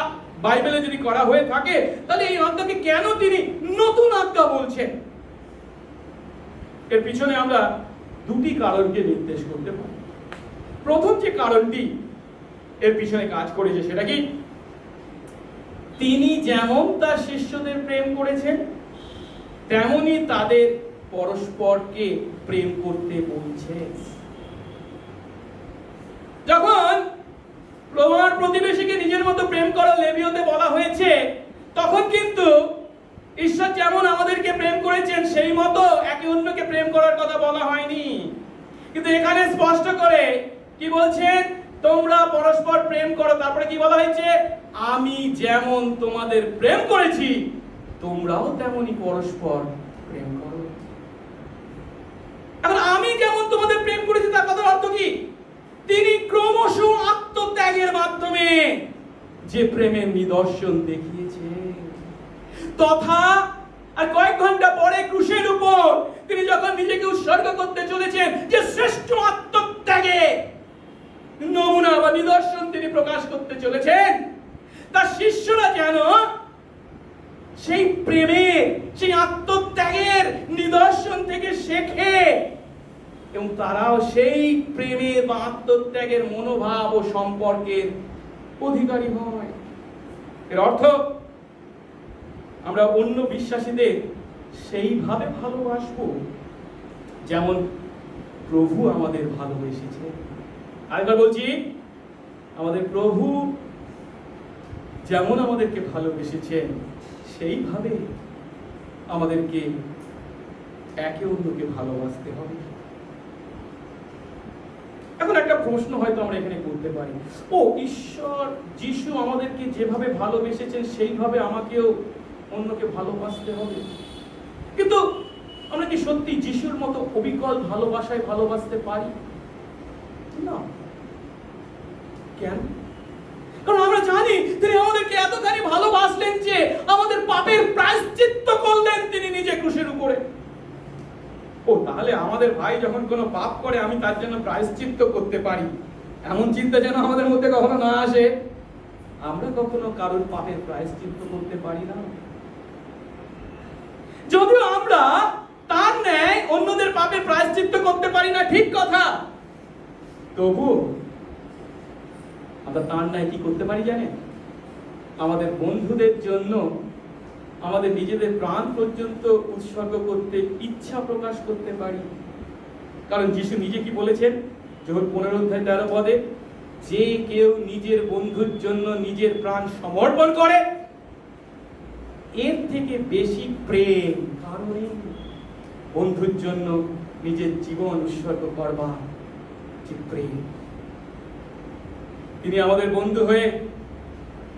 বাইবেলে যদি করা হয়ে থাকে, তাহলে এই আজ্ঞাকে কেন তিনি নতুন আজ্ঞা বলছেন? এর পিছনে আমরা দুটি কারণকে নির্দেশ করতে পারি। প্রথম যে কারণটি এর পিছনে কাজ করেছে সেটা কি, তিনি যেমন তার শিষ্যদের প্রেম করেছেন তেমনি তাদের পরস্পরকে প্রেম করতে বলছেন। যখন তোমার প্রতিবেশীকে নিজের মতো প্রেম করো লেবীয়তে বলা হয়েছে, তখন কিন্তু ঈশ্বর যেমন আমাদেরকে প্রেম করেছেন সেই মতো একে অন্যকে প্রেম করার কথা বলা হয়নি। কিন্তু এখানে স্পষ্ট করে কি বলছেন? তোমরা পরস্পর প্রেম করো। তারপরে কি বলা হয়েছে? আমি যেমন তোমাদের প্রেম করেছি তোমরাও তেমনি পরস্পর প্রেম করো। এখন আমি যেমন তোমাদের প্রেম করেছি তার কথার অর্থ কি? তিনি ক্রমশ আত্মত্যাগের মাধ্যমে যে প্রেমের নিদর্শন দেখিয়েছেন, তথা আর কয়েক ঘন্টা পরে ক্রুশের উপর তিনি যখন নিজেকে উৎসর্গ করতে চলেছেন, যে শ্রেষ্ঠ আত্মত্যাগে নমুনা বা নিদর্শন তিনি প্রকাশ করতে চলেছেন, তার শিষ্যরা যেন সেই প্রেমের, সেই আত্মত্যাগের নিদর্শন থেকে শেখে এবং তারাও সেই প্রেমের বা আত্মত্যাগের মনোভাব ও সম্পর্কের অধিকারী হয়। এর অর্থ আমরা অন্য বিশ্বাসীদের সেইভাবে ভালোবাসবো যেমন প্রভু আমাদের ভালোবেসেছে। আরেকবার বলছি, আমাদের প্রভু যেমন আমাদেরকে ভালোবেসেছেন সেইভাবে আমাদেরকে একে অন্যকে ভালোবাসতে হবে। এখন একটা প্রশ্ন হয়তো আমরা এখানে করতে পারি, ও ঈশ্বর যিশু আমাদেরকে যেভাবে ভালোবেসেছেন সেইভাবে আমাকেও অন্যকে ভালোবাসতে হবে, কিন্তু আমরা কি সত্যি যিশুর মতো অবিকল ভালোবাসায় ভালোবাসতে পারি না? কেন? কারণ আমরা জানি তিনি আমাদেরকে এতখানি ভালোবাসলেন যে আমাদের পাপের প্রায়শ্চিত্ত করলেন তিনি নিজে ক্রুশের উপরে। ও তাহলে আমাদের ভাই যখন কোনো পাপ করে আমি তার জন্য প্রায়শ্চিত্ত করতে পারি, এমন চিন্তা যেন আমাদের মধ্যে কখনো না আসে। আমরা কখনো কারোর পাপের প্রায়শ্চিত্ত করতে পারি না। যদিও আমরা তার ন্যায় অন্যদের পাপের প্রায়শ্চিত্ত করতে পারি না, ঠিক কথা, তবু আমরা তার ন্যায় কি করতে পারি জানেন? আমাদের বন্ধুদের জন্য আমাদের নিজেদের প্রাণ পর্যন্ত উৎসর্গ করতে ইচ্ছা প্রকাশ করতে পারি। কারণ যিশু নিজে কি বলেছেন? যোহন 15 অধ্যায় 13 পদে, যে কেউ নিজের বন্ধুর জন্য নিজের প্রাণ সমর্পণ করে এর থেকে বেশি প্রেম কারণ নেই। বন্ধুর জন্য নিজের জীবন উৎসর্গ করবার যে প্রেম, তিনি আমাদের বন্ধু হয়ে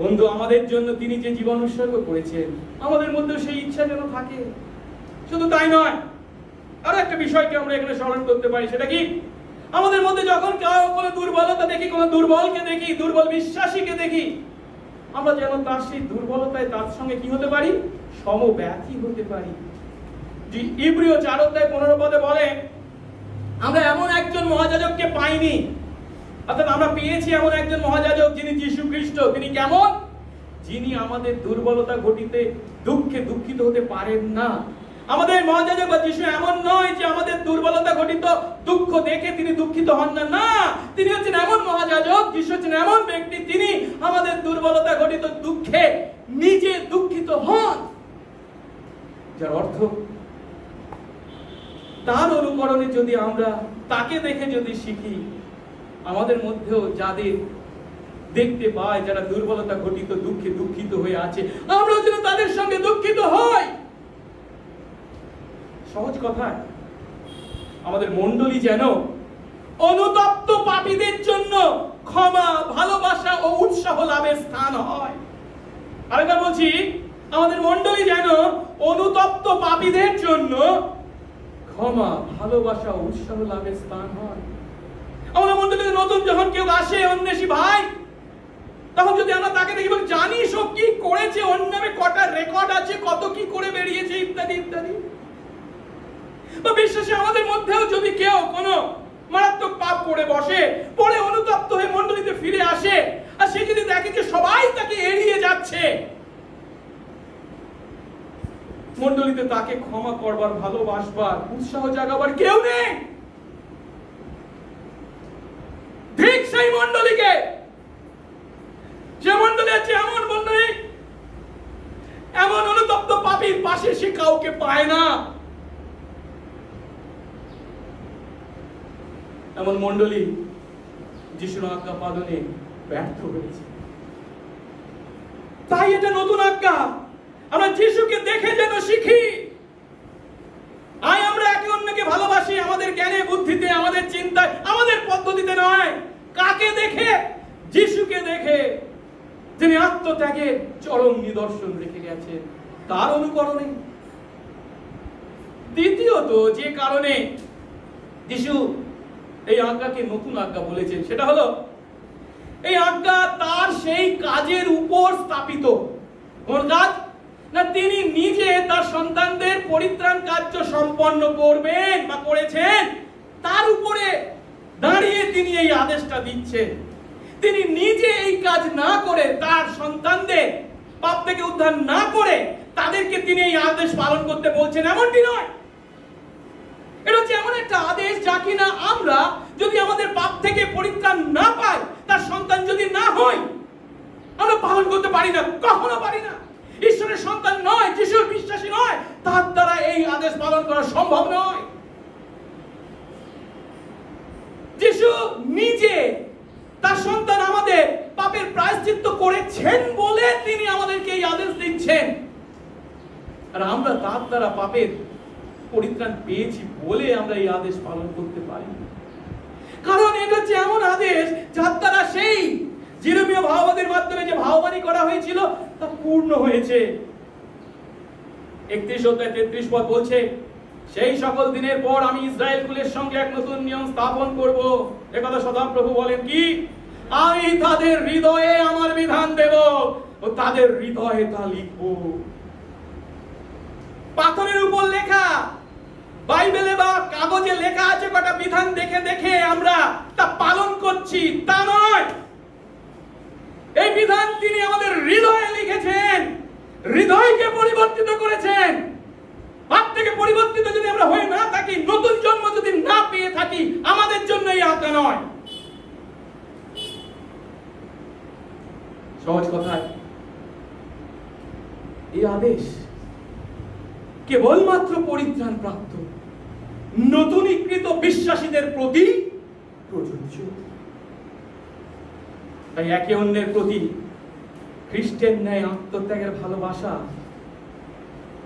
বন্ধু, আমাদের জন্য তিনি যে জীবন উৎসর্গ করেছেন, আমাদের মধ্যে সেই ইচ্ছা যেন থাকে। শুধু তাই নয়, আরো একটা বিষয়কে আমরা এখানে স্মরণ করতে পারি। সেটা কি? আমাদের মধ্যে যখন কোনো দুর্বলতা দেখি, কোনো দুর্বলকে দেখি, দুর্বল বিশ্বাসীকে দেখি, আমরা যেন তার সেই দুর্বলতায় তার সঙ্গে কি হতে পারি? সমব্যথী হতে পারি। ইব্রিয় 4:15 বলে, আমরা এমন একজন মহাযাজককে পাইনি, অর্থাৎ আমরা পেয়েছি এমন একজন মহাযাজক যিনি যীশু খ্রিস্ট। তিনি কেমন? যিনি আমাদের দুর্বলতা ঘটিতে দুঃখে দুঃখিত হতে পারেন না। আমাদের মহাযাজক বা যীশু এমন নয় যে আমাদের দুর্বলতা ঘটিত দুঃখ দেখে তিনি দুঃখিত হন না। না, তিনি হচ্ছেন এমন মহাযাজক, যীশু হচ্ছেন এমন ব্যক্তি, তিনি আমাদের দুর্বলতা ঘটিত দুঃখে নিজে দুঃখিত হন। যার অর্থ, তার অনুকরণে যদি আমরা তাকে দেখে যদি শিখি, আমাদের মধ্যেও যাদের দেখতে পাই যারা দুর্বলতা ঘটিত দুঃখে দুঃখিত হয়ে আছে, আমরা যেন তাদের সঙ্গে দুঃখিত হই। সহজ কথায়, আমাদের মণ্ডলী যেন অনুতপ্ত পাপীদের জন্য ক্ষমা, ভালোবাসা ও উৎসাহ লাভের স্থান হয়। আরেকবার বলছি, আমাদের মণ্ডলী যেন অনুতপ্ত পাপীদের জন্য ক্ষমা, ভালোবাসা ও উৎসাহ লাভের স্থান হয়। আমাদের মণ্ডলীতে নতুন যখন কেউ আসে, অন্বেষী ভাই, তখন যদি আমরা তাকে দেখি, জানিস ও কি করেছে, ওর নামে কটা রেকর্ড আছে, কত কি করে বেরিয়েছে, ইত্যাদি ইত্যাদি। বা বিশ্বাসী আমাদের মধ্যেও যদি কেউ কোনো মারাত্মক পাপ করে বসে, পরে অনুতপ্ত হয়ে মণ্ডলীতে ফিরে আসে, আর সে যদি দেখে যে সবাই তাকে এড়িয়ে যাচ্ছে, মণ্ডলীতে তাকে ক্ষমা করবার, ভালোবাসবার, উৎসাহ জাগাবার কেউ নেই, ঠিক সেই মণ্ডলীকে, যে মণ্ডলী আছে এমন মণ্ডলী, এমন অনুতপ্ত পাপীর পাশে সে কাউকে পায় না। এমন মণ্ডলী যিশুর আজ্ঞা পালনে ব্যর্থ হয়েছে। তাই এটা নতুন আজ্ঞা, আমরা যিশুকে দেখে যেন শিখি। আমরা একে অন্যকে ভালোবাসি, আমাদের জ্ঞানে বুদ্ধিতে, আমাদের চিন্তায়, আমাদের পদ্ধতিতে নয়। কাকে দেখে? যিশুকে দেখে, যিনি আত্মত্যাগের চরম নিদর্শন রেখে গেছেন, তার অনুকরণে। দ্বিতীয়ত যে কারণে যিশু এই আজ্ঞাকে নতুন আজ্ঞা বলেছেন, সেটা হলো এই আজ্ঞা তার সেই কাজের উপর স্থাপিত। কোন কাজ? না, তিনি নিজে তার সন্তানদের পরিত্রাণ কার্য সম্পন্ন করবেন বা করেছেন, তার উপরে দাঁড়িয়ে তিনি এই আদেশটা দিচ্ছেন। তিনি নিজে এই কাজ না করে, তার সন্তানদের পাপ থেকে উদ্ধার না করে, তাদেরকে তিনি এই আদেশ পালন করতে বলছেন, এমনটি নয়। এটা হচ্ছে এমন একটা আদেশ যা কিনা আমরা যদি আমাদের পাপ থেকে পরিত্রাণ না পাই, তার সন্তান যদি না হই, আমরা পালন করতে পারি না, কখনো পারি না। ঈশ্বরের সন্তান নয়, যিশুর বিশ্বাসী নয়, তার দ্বারা এই আদেশ পালন করা সম্ভব নয়। যিশু নিজে তার সন্তান আমাদের পাপের প্রায়শ্চিত্ত করেছেন বলে তিনি আমাদেরকে এই আদেশ দিচ্ছেন, আর আমরা তার দ্বারা পাপের পরিত্রাণ পেয়েছি বলে আমরা এই আদেশ পালন করতে পারি। কারণ এটা হচ্ছে এমন আদেশ যার দ্বারা সেই জিরমীয় ভাববাদীর মাধ্যমে যে ভাববাণী করা হয়েছিল তা পূর্ণ হয়েছে। 31:33 বলছে, সেই সকল দিনের পর আমি ইসরায়েল কুলের সঙ্গে এক নতুন নিয়ম স্থাপন করব। একথা সদাপ্রভু বলেন কি? আমি তাদের হৃদয়ে আমার বিধান দেব ও তাদের হৃদয়ে তা লিখব। পাথরের উপর লেখা, বাইবেলে বা কাগজে লেখা আছে কটা বিধান দেখে দেখে আমরা তা পালন করছি, তা নয়। এই বিধান তিনি আমাদের হৃদয়ে লিখেছেন, হৃদয়কে পরিবর্তিত করেছেন। পাপ থেকে পরিবর্তিত যদি আমরা হয়ে না থাকি, নতুন জন্ম যদি না পেয়ে থাকি, আমাদের জন্য এই আজ্ঞা নয়। সহজ কথায়, এই আদেশ কেবলমাত্র পরিত্রাণ প্রাপ্ত নতুনীকৃত বিশ্বাসীদের প্রতি প্রযোজ্য। তাই একে অন্যের প্রতি খ্রিস্টের ন্যায় আত্মত্যাগের ভালোবাসা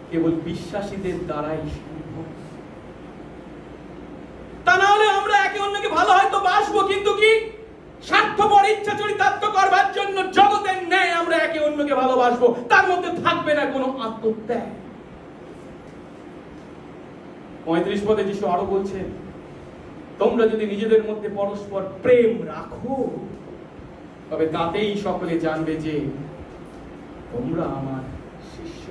কেবল বিশ্বাসীদের দ্বারাই সম্ভব। তা না হলে আমরা একে অন্যকে ভালো হয়তো বাসবো, কিন্তু কি স্বার্থপর ইচ্ছা চরিতার্থ করবার জন্য জগতের ন্যায় আমরা আমরা একে অন্যকে ভালোবাসবো, তার মধ্যে থাকবে না কোনো আত্মত্যাগ। 35 পদে যিশু আরো বলছেন, তোমরা যদি নিজেদের মধ্যে পরস্পর প্রেম রাখো, তবে তাতেই সকলে জানবে যে তোমরা আমার শিষ্য।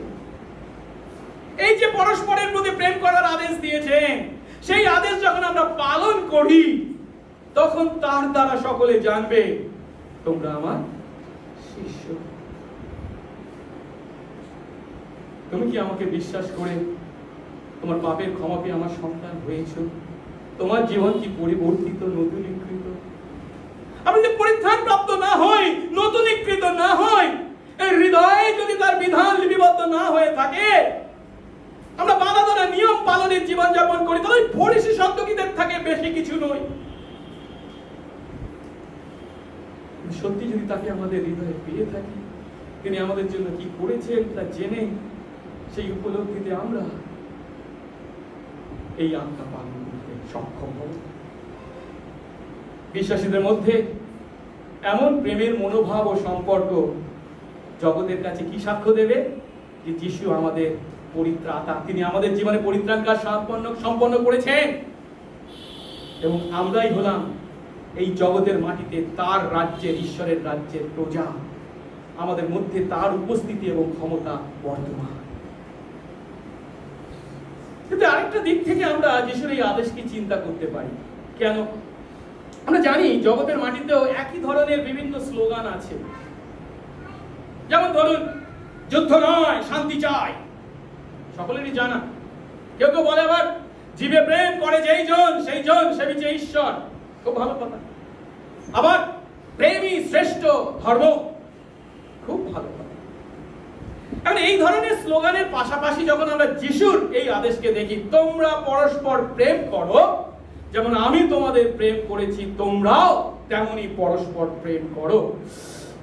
এই যে পরস্পরের প্রতি প্রেম করার আদেশ দিয়েছেন, সেই আদেশ যখন আমরা পালন করি, তখন তার দ্বারা সকলে জানবে তোমরা আমার শিষ্য। তুমি কি আমাকে বিশ্বাস করে তোমার পাপের ক্ষমা পেয়ে আমার সন্তান হয়েছো? তোমার জীবন কি পরিবর্তিত, নতুনীকৃত? আমি যদি পরিত্রাণ প্রাপ্ত না হই, নতুনীকৃত না হই, এই হৃদয়ে যদি তার বিধান লিপিবদ্ধ না হয়ে থাকে, আমরা বাধা ধরা নিয়ম পালনের জীবন যাপন করি, তাহলে ফরিসি সন্তকিদের থাকে বেশি কিছু নয়। সত্যি যদি তাকে আমাদের হৃদয়ে পেয়ে থাকি, তিনি আমাদের জন্য কি করেছেন তা জেনে সেই উপলব্ধিতে আমরা এই আত্মা পালন করতে সক্ষম হব। বিশ্বাসীদের মধ্যে এমন প্রেমের মনোভাব ও সম্পর্ক জগতের কাছে কি সাক্ষ্য দেবে? যে যিশু আমাদের পরিত্রাতা, তিনি আমাদের জীবনে পরিত্রাণ কাজ সম্পন্ন করেছেন, এবং আমরাই হলাম এই জগতের মাটিতে তার রাজ্যের, ঈশ্বরের রাজ্যের প্রজা। আমাদের মধ্যে তার উপস্থিতি এবং ক্ষমতা বর্তমান। কিন্তু আরেকটা দিক থেকে আমরা যিশুর এই আদেশকে চিন্তা করতে পারি। কেন? আমরা জানি জগতের মাটিতেও একই ধরনের বিভিন্ন স্লোগান আছে। যেমন ধরুন, যুদ্ধ নয়, শান্তি চাই, সকলেরই জানা। কেউ কেউ বলে আবার, জীবে প্রেম করে যেই জন সেই জন সেবিছে ঈশ্বর। খুব ভালো কথা। আবার প্রেমই শ্রেষ্ঠ ধর্ম, খুব ভালো কথা। এখন এই ধরনের স্লোগানের পাশাপাশি যখন আমরা যিশুর এই আদেশকে দেখি, তোমরা পরস্পর প্রেম করো, যেমন আমি তোমাদের প্রেম করেছি তোমরাও তেমনি পরস্পর প্রেম করো,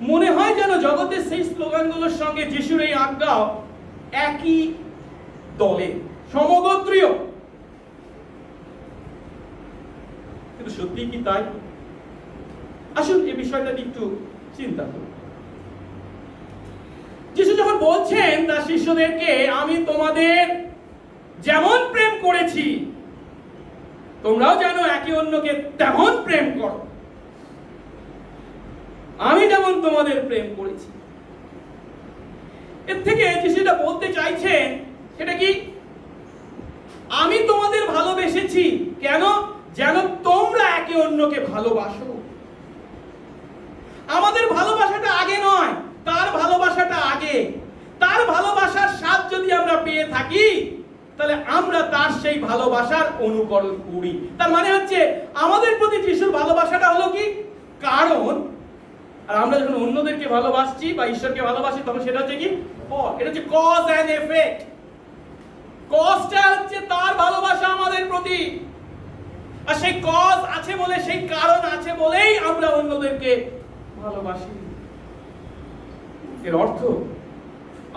মনে হয় যেন জগতের সেই স্লোগানগুলোর সঙ্গে যিশুর এই আজ্ঞাও একই দলে, সমগোত্রীয়। কিন্তু সত্যি কি তাই? আসুন এই বিষয়টা একটু চিন্তা করুন। যিশু যখন বলছেন তার শিষ্যদেরকে, আমি তোমাদের যেমন প্রেম করেছি তোমরাও যেন একে অন্যকে তেমন প্রেম করো, আমি যেমন তোমাদের প্রেম করেছি। এর থেকে যিশুটা বলতে চাইছেন সেটা কি? আমি তোমাদের ভালোবেসেছি কেন? যেন তোমরা একে অন্যকে ভালোবাসো। আমাদের ভালোবাসাটা আগে নয়, তার ভালোবাসাটা আগে। তার ভালোবাসার স্বাদ যদি আমরা পেয়ে থাকি, তাহলে আমরা তার সেই ভালোবাসার অনুকরণ করি। তার মানে হচ্ছে আমাদের প্রতি যিশুর ভালোবাসাটা হলো কি কারণ, আর আমরা যখন অন্যদেরকে ভালোবাসছি বা ঈশ্বরকে ভালোবাসি, তখন সেটা হচ্ছে কি ফল। এটা হচ্ছে কজ এন্ড এফেক্ট। কজটা হচ্ছে তার ভালোবাসা আমাদের প্রতি, আর সেই কজ আছে বলে, সেই কারণ আছে বলেই আমরা অন্যদেরকে ভালোবাসি। এর অর্থ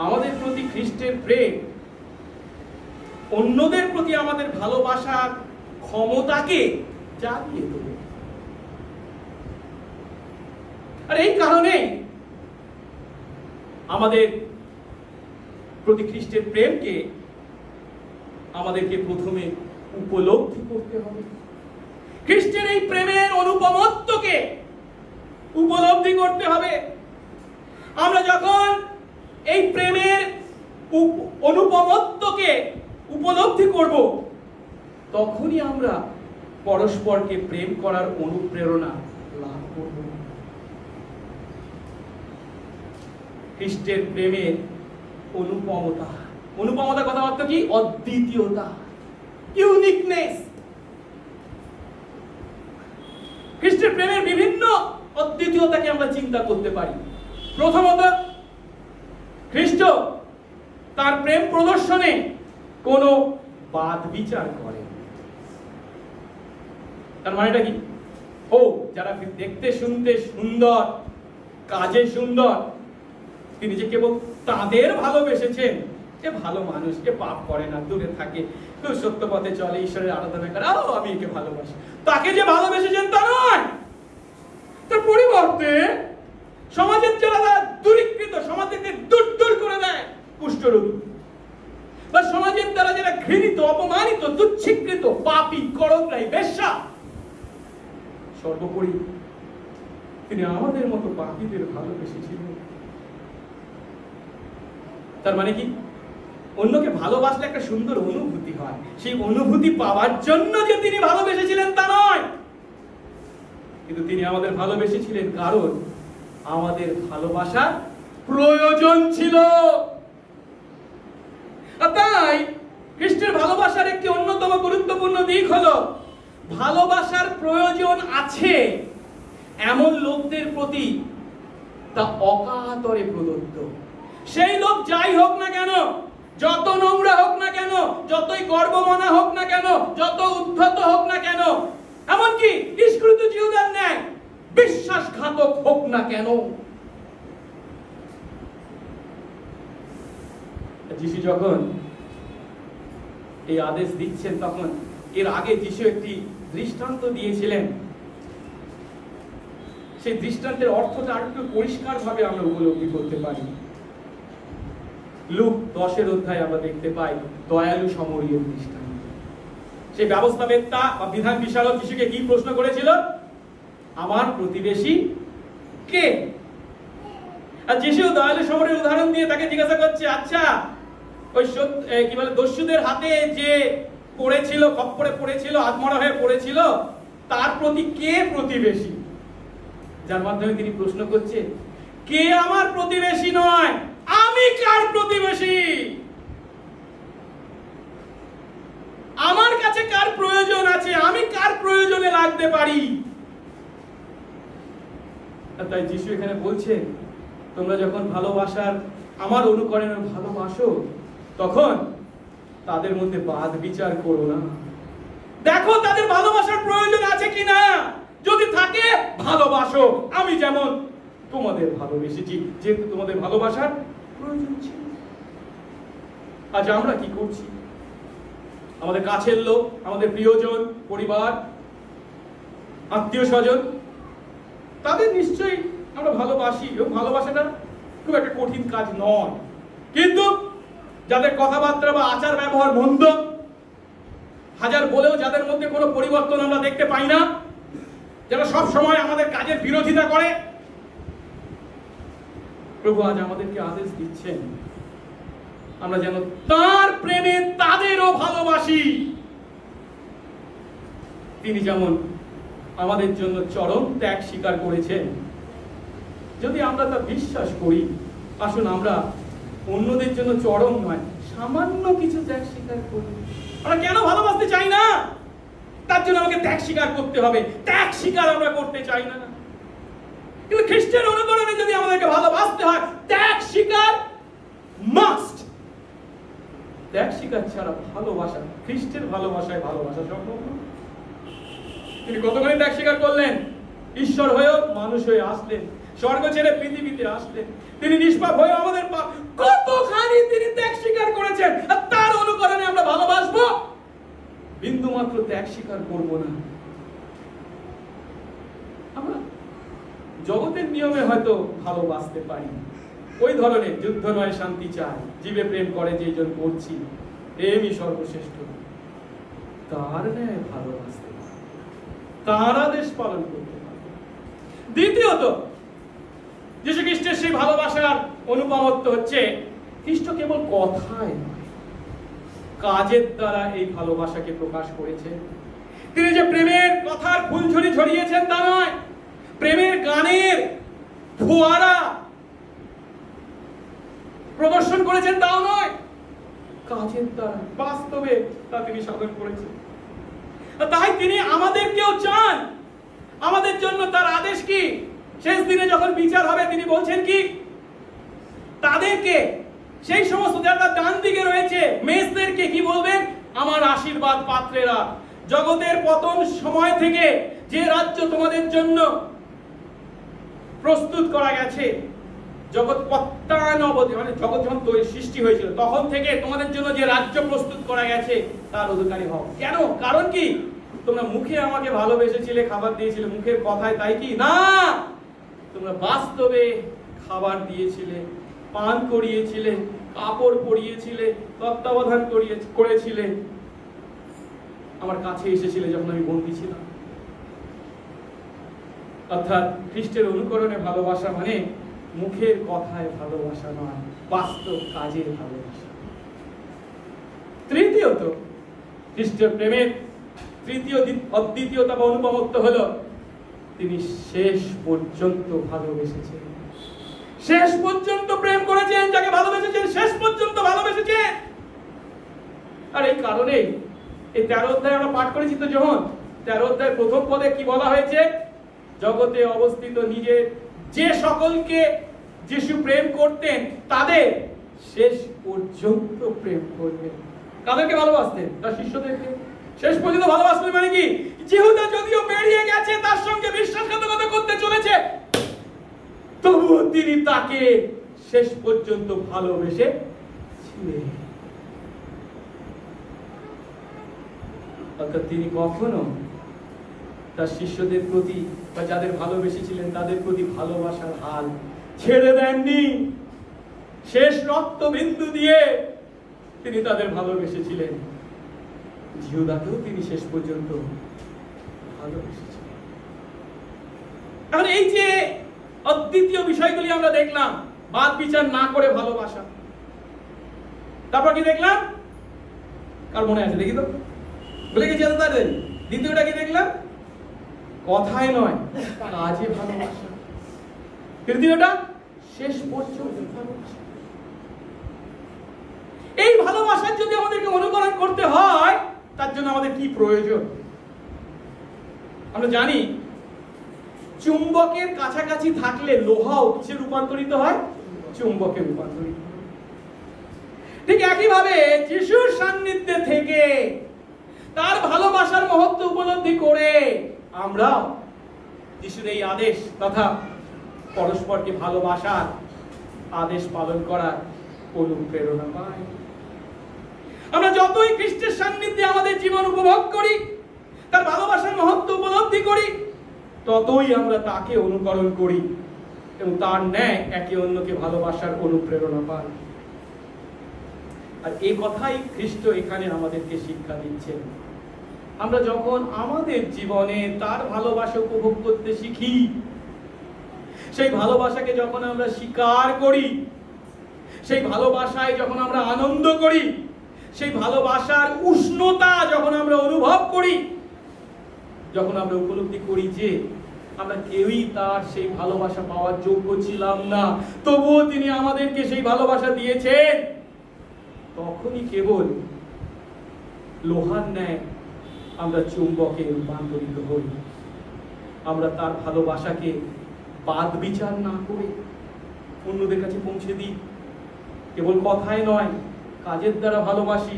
আমাদের প্রতি খ্রিস্টের প্রেম অন্যদের প্রতি আমাদের ভালোবাসার ক্ষমতাকে জাগিয়ে তোলে। আর এই কারণে আমাদের প্রতি খ্রিস্টের প্রেমকে আমাদেরকে প্রথমে উপলব্ধি করতে হবে। খ্রিস্টের এই প্রেমের অনুপমত্বকে উপলব্ধি করতে হবে। আমরা যখন এই প্রেমের অনুপমত্বকে উপলব্ধি করব, তখনই আমরা পরস্পরকে প্রেম করার অনুপ্রেরণা লাভ করব। খ্রিস্টের প্রেমের অনুপমতা, অনুপমতা কথা অর্থ কি? অদ্বিতীয়তা, ইউনিকনেস। খ্রিস্টের প্রেমের বিভিন্ন অদ্বিতীয়তাকে আমরা চিন্তা করতে পারি। প্রথমত, খ্রিস্ট তার প্রেম প্রদর্শনে কোনো বাদ বিচার করেন। তার মানেটা কি? যারা দেখতে শুনতে সুন্দর, কাজে সুন্দর, তিনি যে কেবল তাদের ভালোবেসেছেন, এ ভালো মানুষ, এ পাপ করে না, দূরে থাকে, কেউ সত্য পথে চলে, ঈশ্বরের আরাধনা করে, আমি একে ভালোবাসি, তাকে যে ভালোবেসেছেন তা নয়। তার পরিবর্তে সমাজের যারা দূরীকৃত, সমাজ থেকে দূর দূর করে দেয় কুষ্ঠরোগী, বা সমাজের দ্বারা যারা ঘৃণিত, অপমানিত, তুচ্ছীকৃত, পাপী, করগ্রাহী, বেশ্যা, সর্বোপরি তিনি আমাদের মতো পাপীদের ভালোবেসেছিলেন। তার মানে কি? অন্যকে ভালোবাসলে একটা সুন্দর অনুভূতি হয়, সেই অনুভূতি পাওয়ার জন্য যে তিনি ভালোবেসেছিলেন তা নয়, কিন্তু তিনি আমাদের ভালোবেসেছিলেন কারণ আমাদের ভালোবাসার প্রয়োজন ছিল। তাই খ্রিস্টের ভালোবাসার একটি অন্যতম গুরুত্বপূর্ণ দিক হলো ভালোবাসার প্রয়োজন আছে এমন লোকদের প্রতি তা অকাতরে প্রদত্ত। সেই লোক যাই হোক না কেন, যত নোংরা হোক না কেন, যতই গর্বমনা হোক না কেন, যত উদ্ধত হোক না কেন, এমনকি ইস্করিত জিহুদার ন্যায় বিশ্বাসঘাতক হোক না কেন, যিশু যখন এই আদেশ দিচ্ছেন তখন এর আগে যিশু একটি দৃষ্টান্ত দিয়েছিলেন। সেই দৃষ্টান্তের অর্থটা আরেকটু পরিষ্কার ভাবে আমরা উপলব্ধি করতে পারি। লুক 10 অধ্যায়ে আমরা দেখতে পাই দয়ালু সমরীয় দৃষ্টান্ত। সেই ব্যবস্থাবেত্তা বা বিধান বিশারদ যিশুকে কি প্রশ্ন করেছিল? আমার প্রতিবেশী কে? আর যিশু দয়ালু সমরীর উদাহরণ দিয়ে তাকে জিজ্ঞাসা করছে, আচ্ছা ওই কি বলে দস্যুদের হাতে যে পড়েছিল, খপ্পরে পড়েছিল, আত্মরা হয়ে পড়েছিল, তার প্রতি কে প্রতিবেশী? যার মাধ্যমে তিনি প্রশ্ন করছে, কে আমার প্রতিবেশী নয়, আমি কার প্রতিবেশী? আমার কাছে কার প্রয়োজন আছে, আমি কার প্রয়োজনে লাগতে পারি? তাই যিশু এখানে বলছে, তোমরা যখন ভালোবাসার, আমার অনুকরণের ভালোবাসো, তখন তাদের মধ্যে বাদ বিচার করো না। দেখো তাদের ভালোবাসার প্রয়োজন আছে কিনা, যদি থাকে ভালোবাসো, আমি যেমন তোমাদের ভালোবেসেছি, যেহেতু তোমাদের ভালোবাসার প্রয়োজন ছিল। আজ আমরা কি করছি? আমাদের কাছের লোক, আমাদের প্রিয়জন, পরিবার, আত্মীয় স্বজন, তাদের নিশ্চয়ই আমরা ভালোবাসি, এবং ভালোবাসাটা খুব একটা কঠিন কাজ নয়। কিন্তু যাদের কথাবার্তা বা আচার ব্যবহার মন্দ, হাজার বলেও যাদের মধ্যে কোনো পরিবর্তন আমরা দেখতে পাই না, যারা সব সময় আমাদের কাজের বিরোধিতা করে, প্রভু আজ আমাদেরকে আদেশ দিচ্ছেন আমরা যেন তার প্রেমে তাদেরও ভালোবাসি। তিনি যেমন আমাদের জন্য চরম ত্যাগ স্বীকার করেছেন, যদি আমরা তা বিশ্বাস করি, আসুন আমরা অন্যদের জন্য চরম নয়, সামান্য কিছু ত্যাগ স্বীকার করি। আমরা কেন ভালোবাসতে চাই না? তার জন্য আমাকে ত্যাগ স্বীকার করতে হবে। ত্যাগ স্বীকার আমরা করতে চাই না, কিন্তু খ্রিস্টের অনুকরণে যদি আমাদেরকে ভালোবাসতে হয়, ত্যাগ স্বীকার মাস্ট। ত্যাগ স্বীকার ছাড়া ভালোবাসা, খ্রিস্টের ভালোবাসায় ভালোবাসা সম্ভব না। তিনি কতখানি ত্যাগ স্বীকার করলেন? ঈশ্বর হয়েও মানুষ হয়ে আসলেন, স্বর্গ ছেড়ে পৃথিবীতে আসলেন, তিনি নিষ্পাপ হয়ে আমাদের পাপ, কতখানি তিনি ত্যাগ স্বীকার করেছেন। আর তার অনুকরণে আমরা ভালোবাসবো, বিন্দু মাত্র ত্যাগ স্বীকার করব না। আমরা জগতের নিয়মে হয়তো ভালোবাসতে পারি, ওই ধরনের যুদ্ধ নয় শান্তি চাই, জীবে প্রেম করে যেজন করছি, প্রেমই সর্বশ্রেষ্ঠ, তার ন্যায় ভালোবাসতে পারি, তার আদেশ পালন করতে পারি। দ্বিতীয়ত, যীশু খ্রিস্টের সেই ভালোবাসার অনুপমত্ব হচ্ছে, খ্রিস্ট কেবল কথায় নয়, কাজের দ্বারা এই ভালোবাসাকে প্রকাশ করেছেন। তিনি যে প্রেমের কথার ফুলঝুরি ঝরিয়েছেন তা নয়, প্রেমের গানের ফোয়ারা প্রদর্শন করেছেন তাও নয়, কাজের দ্বারা বাস্তবে তা তিনি সাধন করেছেন। তাই তিনি আমাদেরকেও চান, আমাদের জন্য তার আদেশ কি? শেষ দিনে যখন বিচার হবে তিনি বলছেন কি? তাদেরকে, সেই সমস্ত যারা ডান দিকে রয়েছে মেষদেরকে কি বলবেন? আমার আশীর্বাদ পাত্রেরা, জগতের পতন সময় থেকে যে রাজ্য তোমাদের জন্য প্রস্তুত করা গেছে, জগৎ পত্তানবধি, মানে জগৎ যখন সৃষ্টি হয়েছিল তখন থেকে তোমাদের জন্য যে রাজ্য প্রস্তুত করা গেছে তার অধিকারী হও। কেন? কারণ কি? তোমরা মুখে আমাকে ভালোবেসেছিলে, খাবার দিয়েছিলে, মুখের কথায়, তাই কি না? তোমরা বাস্তবে খাবার দিয়েছিলে, পান করিয়েছিলে, কাপড় পরিয়েছিলে, তত্ত্বাবধান করেছিলে, আমার কাছে এসেছিলে যখন আমি বন্দী ছিলাম। অর্থাৎ খ্রিস্টের অনুকরণে ভালোবাসা মানে মুখের কথায় ভালোবাসা নয়, বাস্তব কাজের ভালোবাসা। তৃতীয়ত, খ্রিস্টের প্রেমের তৃতীয় অদ্বিতীয়তা বা অনুপমত্ব হলো তিনি শেষ পর্যন্ত ভালোবেসেছেন। শেষ পর্যন্ত প্রেম করেছেন, যাকে ভালোবেসেছেন শেষ পর্যন্ত ভালোবেসেছেন। আর এই কারণেই এই 13 অধ্যায় আমরা পাঠ করেছি তো, যখন 13 অধ্যায় প্রথম পদে কি বলা হয়েছে? জগতে অবস্থিত নিজের যে সকলকে যিশু প্রেম করতেন তাদের শেষ পর্যন্ত প্রেম করবেন। কাদেরকে ভালোবাসতেন? তার শিষ্যদেরকে শেষ পর্যন্ত ভালোবাসতেন। মানে কি? জিহুদা যদিও বেরিয়ে গেছে, তার সঙ্গে বিশ্বাসঘাতকতা করতে চলেছে, তবুও তিনি তাকে শেষ পর্যন্ত ভালোবেসেছিলেন। অর্থাৎ তিনি কখনো তার শিষ্যদের প্রতি বা যাদের ভালোবেসেছিলেন তাদের প্রতি ভালোবাসার হাল ছেড়ে দেননি। শেষ রক্তবিন্দু দিয়ে তিনি তাদের ভালোবেসেছিলেন। জিহুদাকেও তিনি শেষ পর্যন্ত ভালোবেসেছিলেন। এখন এই যে অদ্বিতীয় বিষয়গুলি আমরা দেখলাম, বাদ বিচার না করে ভালোবাসা, তারপর কি দেখলাম? কার মনে আছে? দেখি তো, বলে গেছি এত তাড়াতাড়ি। দ্বিতীয়টা কি দেখলাম? কথায় নয়, কাজে ভালোবাসা। তৃতীয়টা শেষ পর্যন্ত ভালোবাসা। এই ভালোবাসার যদি আমাদেরকে অনুকরণ করতে হয়, তার জন্য আমাদের কি প্রয়োজন? আমরা জানি চুম্বকের কাছাকাছি থাকলে লোহাও কিসে রূপান্তরিত হয়? চুম্বকে রূপান্তরিত হয়। ঠিক একইভাবে যিশুর সান্নিধ্যে থেকে তার ভালোবাসার মহত্ব উপলব্ধি করে আমরা যিশুর এই আদেশ তথা পরস্পরকে ভালোবাসার আদেশ পালন করার অনুপ্রেরণা পাই। আমরা যতই খ্রিস্টের সান্নিধ্যে আমাদের জীবন উপভোগ করি, তার ভালোবাসার মহত্ব উপলব্ধি করি, ততই আমরা তাকে অনুকরণ করি এবং তার ন্যায় একে অন্যকে ভালোবাসার অনুপ্রেরণা পাই। আর এই কথাই খ্রিস্ট এখানে আমাদেরকে শিক্ষা দিচ্ছেন। আমরা যখন আমাদের জীবনে তার ভালোবাসা উপভোগ করতে শিখি, সেই ভালোবাসাকে যখন আমরা স্বীকার করি, সেই ভালোবাসায় যখন আমরা আনন্দ করি, সেই ভালোবাসার উষ্ণতা যখন আমরা অনুভব করি, যখন আমরা উপলব্ধি করি যে আমরা কেউই তার সেই ভালোবাসা পাওয়ার যোগ্য ছিলাম না, তবুও তিনি আমাদেরকে সেই ভালোবাসা দিয়েছেন, তখনই কেবল লোহার ন্যায় আমরা চুম্বকে রূপান্তরিত হই। আমরা তার ভালোবাসাকে বাদ বিচার না করে অন্যদের কাছে পৌঁছে দিই। কেবল কথায় নয়, কাজের দ্বারা ভালোবাসি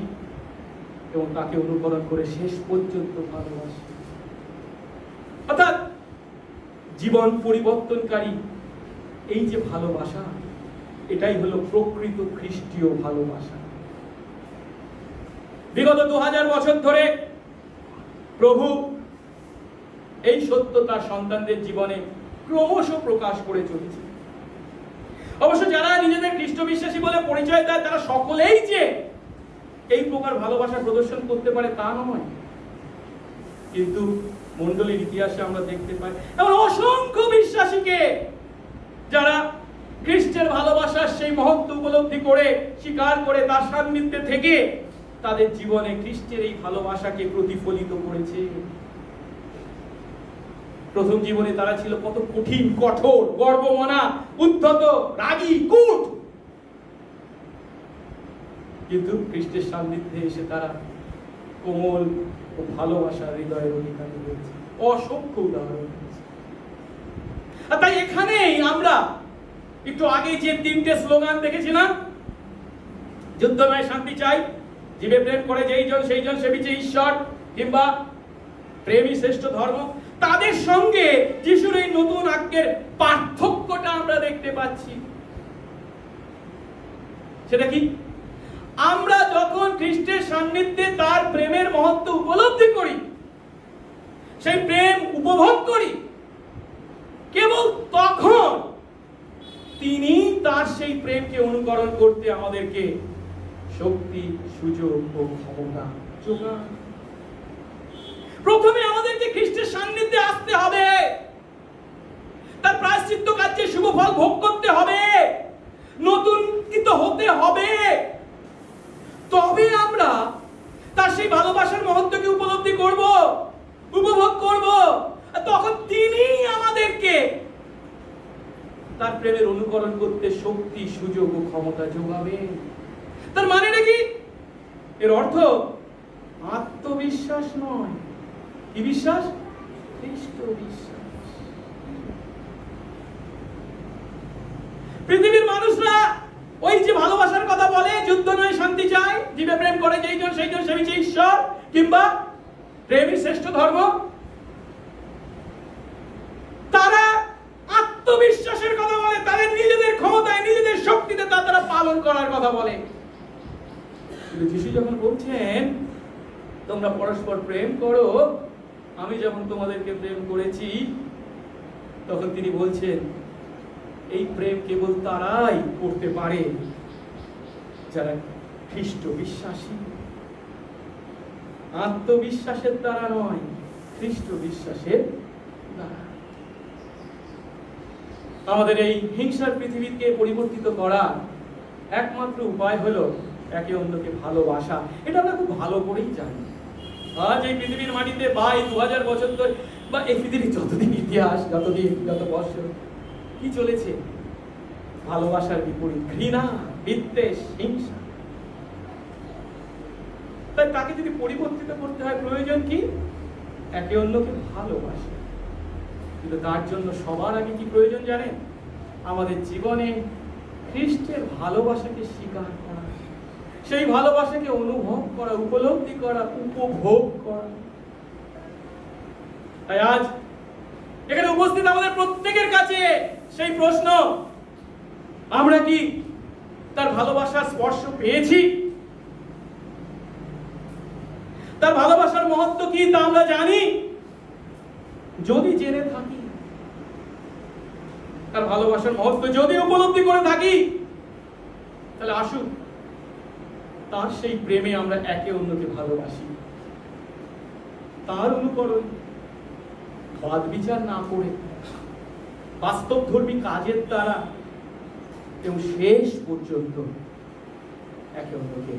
এবং তাকে অনুকরণ করে শেষ পর্যন্ত ভালোবাসি। অর্থাৎ জীবন পরিবর্তনকারী এই যে ভালোবাসা, এটাই হলো প্রকৃত খ্রিস্টীয় ভালোবাসা। বিগত 2000 বছর ধরে প্রভু এই সত্য তার সন্তানদের জীবনে ক্রমশ প্রকাশ করে চলেছে। অবশ্য যারা নিজেদের খ্রিস্ট বিশ্বাসী বলে পরিচয় দেয়, তারা সকলেই যে এই প্রকার ভালোবাসা প্রদর্শন করতে পারে তা নয়। কিন্তু মণ্ডলীর ইতিহাসে আমরা দেখতে পাই এমন অসংখ্য বিশ্বাসীকে যারা খ্রিস্টের ভালোবাসার সেই মহত্ব উপলব্ধি করে, স্বীকার করে, তার সান্নিধ্যে থেকে তাদের জীবনে খ্রিস্টের এই ভালোবাসাকে প্রতিফলিত করেছে। প্রথম জীবনে তারা ছিল কত কঠিন, কঠোর, গর্বমনা, উদ্ধত, রাগী, কূট, কিন্তু খ্রিস্টের সান্নিধ্যে এসে তারা কোমল ও ভালোবাসার হৃদয়ের অধিকারী হয়েছে। অসংখ্য উদাহরণ রয়েছে। আর তাই এখানেই আমরা একটু আগে যে 3টে স্লোগান দেখেছিলাম, যুদ্ধ নয় শান্তি চাই, জীবে প্রেম করে যেই জন সেই জন সেবিছে ঈশ্বর, কিংবা প্রেমই শ্রেষ্ঠ ধর্ম, তাদের সঙ্গে যিশুর এই নতুন আজ্ঞের পার্থক্যটা আমরা দেখতে পাচ্ছি। সেটা কি? আমরা যখন খ্রিস্টের সান্নিধ্যে তার প্রেমের মহত্ব উপলব্ধি করি, সেই প্রেম উপভোগ করি, কেবল তখন সেই প্রেমকে অনুকরণ করতে আমাদেরকে শক্তি, সুযোগ ও ক্ষমতা যোগান। প্রথমে আমাদেরকে খ্রিস্টের সান্নিধ্যে আসতে হবে, তার প্রায়শ্চিত্ত কার্যে শুভ ফল ভোগ করতে হবে, নতুনকিত হতে হবে। তবে আমরা তার সেই ভালোবাসার মহত্বকে উপলব্ধি করব, উপভোগ করব। তখন তিনি আমাদেরকে তার প্রেমের অনুকরণ করতে শক্তি, সুযোগ ও ক্ষমতা যোগাবেন। তার মানেটা কি? এর অর্থ আত্মবিশ্বাস নয়। কি বিশ্বাস? খ্রিস্ট বিশ্বাস। পৃথিবীর মানুষরা ওই যে ভালোবাসার কথা বলে, যুদ্ধ নয় শান্তি চায়, জীবে প্রেম করে যেইজন সেইজন সেবিছে ঈশ্বর, কিংবা প্রেমই শ্রেষ্ঠ ধর্ম, তারা আত্মবিশ্বাসের কথা বলে, তাদের নিজেদের ক্ষমতায়, নিজেদের শক্তিতে তারা পালন করার কথা বলে। কিন্তু যিশু যখন বলছেন তোমরা পরস্পর প্রেম করো, আমি যখন তোমাদেরকে প্রেম করেছি, তখন তিনি বলছেন এই প্রেম কেবল তারাই করতে পারে যারা খ্রিস্ট বিশ্বাসী। আত্মবিশ্বাসের দ্বারা নয়, খ্রিস্ট বিশ্বাসের দ্বারা। আমাদের এই হিংসার পৃথিবীকে পরিবর্তিত করা একমাত্র উপায় হলো একে অন্যকে ভালোবাসা। এটা আমরা খুব ভালো করেই জানি। আজ এই পৃথিবীর মাটিতে 2000 বছর ধরে, বা এই পৃথিবীর যতদিন ইতিহাস, যত বছর কি চলেছে? ভালোবাসার বিপরীত ঘৃণা, বিদ্বেষ, হিংসা। তাই তাকে যদি পরিবর্তিত করতে হয়, প্রয়োজন কি? একে অন্যকে ভালোবাসা। কিন্তু তার জন্য সবার আগে কি প্রয়োজন জানেন? আমাদের জীবনে খ্রিস্টের ভালোবাসাকে স্বীকার করা, সেই ভালোবাসাকে অনুভব করা, উপলব্ধি করা, উপভোগ করা। তাই আজ এখানে উপস্থিত আমাদের প্রত্যেকের কাছে সেই প্রশ্ন, আমরা কি তার ভালোবাসার স্পর্শ পেয়েছি? তার ভালোবাসার মহত্ব কি তা আমরা জানি? যদি জেনে থাকি, তার ভালোবাসার মহত্ব যদি উপলব্ধি করে থাকি, তাহলে আসুন তার সেই প্রেমে আমরা একে অন্যকে ভালোবাসি। তার অনুকরণ, বাদ বিচার না করে, বাস্তবধর্মী কাজের দ্বারা এবং শেষ পর্যন্ত একে অন্যকে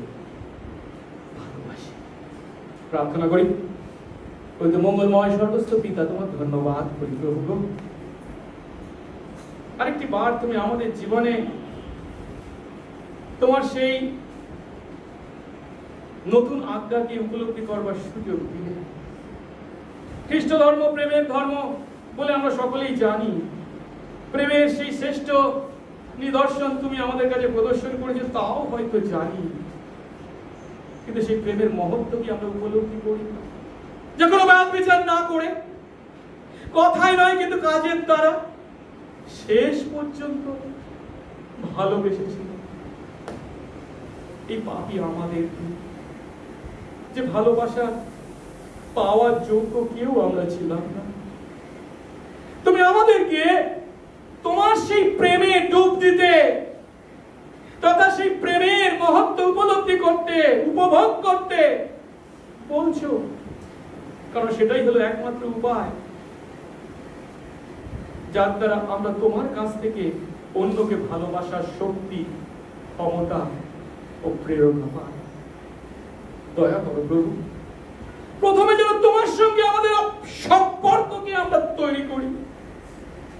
ভালোবাসি। প্রার্থনা করি। ওই তো মঙ্গলময় স্বর্গস্থ পিতা, তোমার ধন্যবাদ করি প্রভু। আরেকটি বার তুমি আমাদের জীবনে তোমার সেই নতুন আজ্ঞাকে উপলব্ধি করবার সুযোগ দিলে। খ্রিস্ট ধর্ম প্রেমের ধর্ম বলে আমরা সকলেই জানি। প্রেমের সেই শ্রেষ্ঠ নিদর্শন তুমি আমাদের কাছে প্রদর্শন করেছো, তাও হয়তো জানি। কিন্তু সেই প্রেমের মহত্ব কি আমরা উপলব্ধি করি? যে কোনো বাদ বিচার না করে, কথাই নয় কিন্তু কাজের দ্বারা শেষ পর্যন্ত ভালোবেসেছিল। এই পাপী আমাদের যে ভালোবাসা পাওয়ার যোগ্য কেউ আমরা ছিলাম না, তুমি আমাদেরকে তোমার সেই প্রেমে ডুব দিতে তথা সেই প্রেমের মহত্ব উপলব্ধি করতে, উপভোগ করতে বলছো। কারণ সেটাই হলো একমাত্র উপায় যার দ্বারা আমরা তোমার কাছ থেকে অন্যকে ভালোবাসার শক্তি, ক্ষমতা ও প্রেরণা পাই। দয়া করো প্রভু, প্রথমে যেন তোমার সঙ্গে আমাদের সম্পর্ককে আমরা তৈরি করি।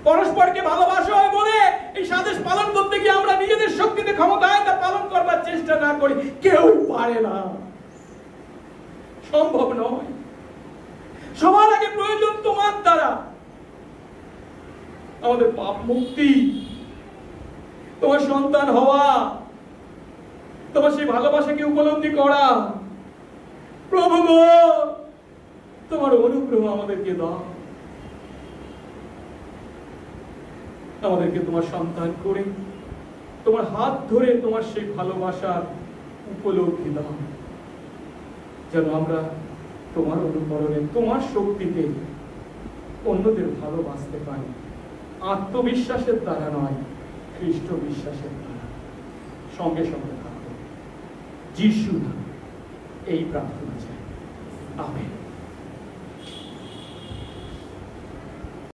পরস্পরকে ভালোবাসা হয় বলে এই সাদেশ পালন করতে গিয়ে আমরা নিজেদের শক্তিতে, ক্ষমতায় তা পালন করবার চেষ্টা না করি। কেউ পারে না, সম্ভব নয়। সবার আগে প্রয়োজন তোমার দ্বারা আমাদের পাপ মুক্তি, তোমার সন্তান হওয়া, তোমার সেই ভালোবাসাকে উপলব্ধি করা। প্রভু গো, তোমার অনুগ্রহ আমাদেরকে দাও, আমাদেরকে তোমার সন্তান করে তোমার হাত ধরে তোমার সেই ভালোবাসার উপলব্ধি দাও, যেন আমরা তোমার অনুকরণে, তোমার শক্তিতে অন্যদের ভালোবাসতে পারি। আত্মবিশ্বাসের দ্বারা নয়, খ্রিস্ট বিশ্বাসের দ্বারা। সঙ্গে সঙ্গে থাকো। যিশু নামে এই প্রার্থনা চাই, আমেন।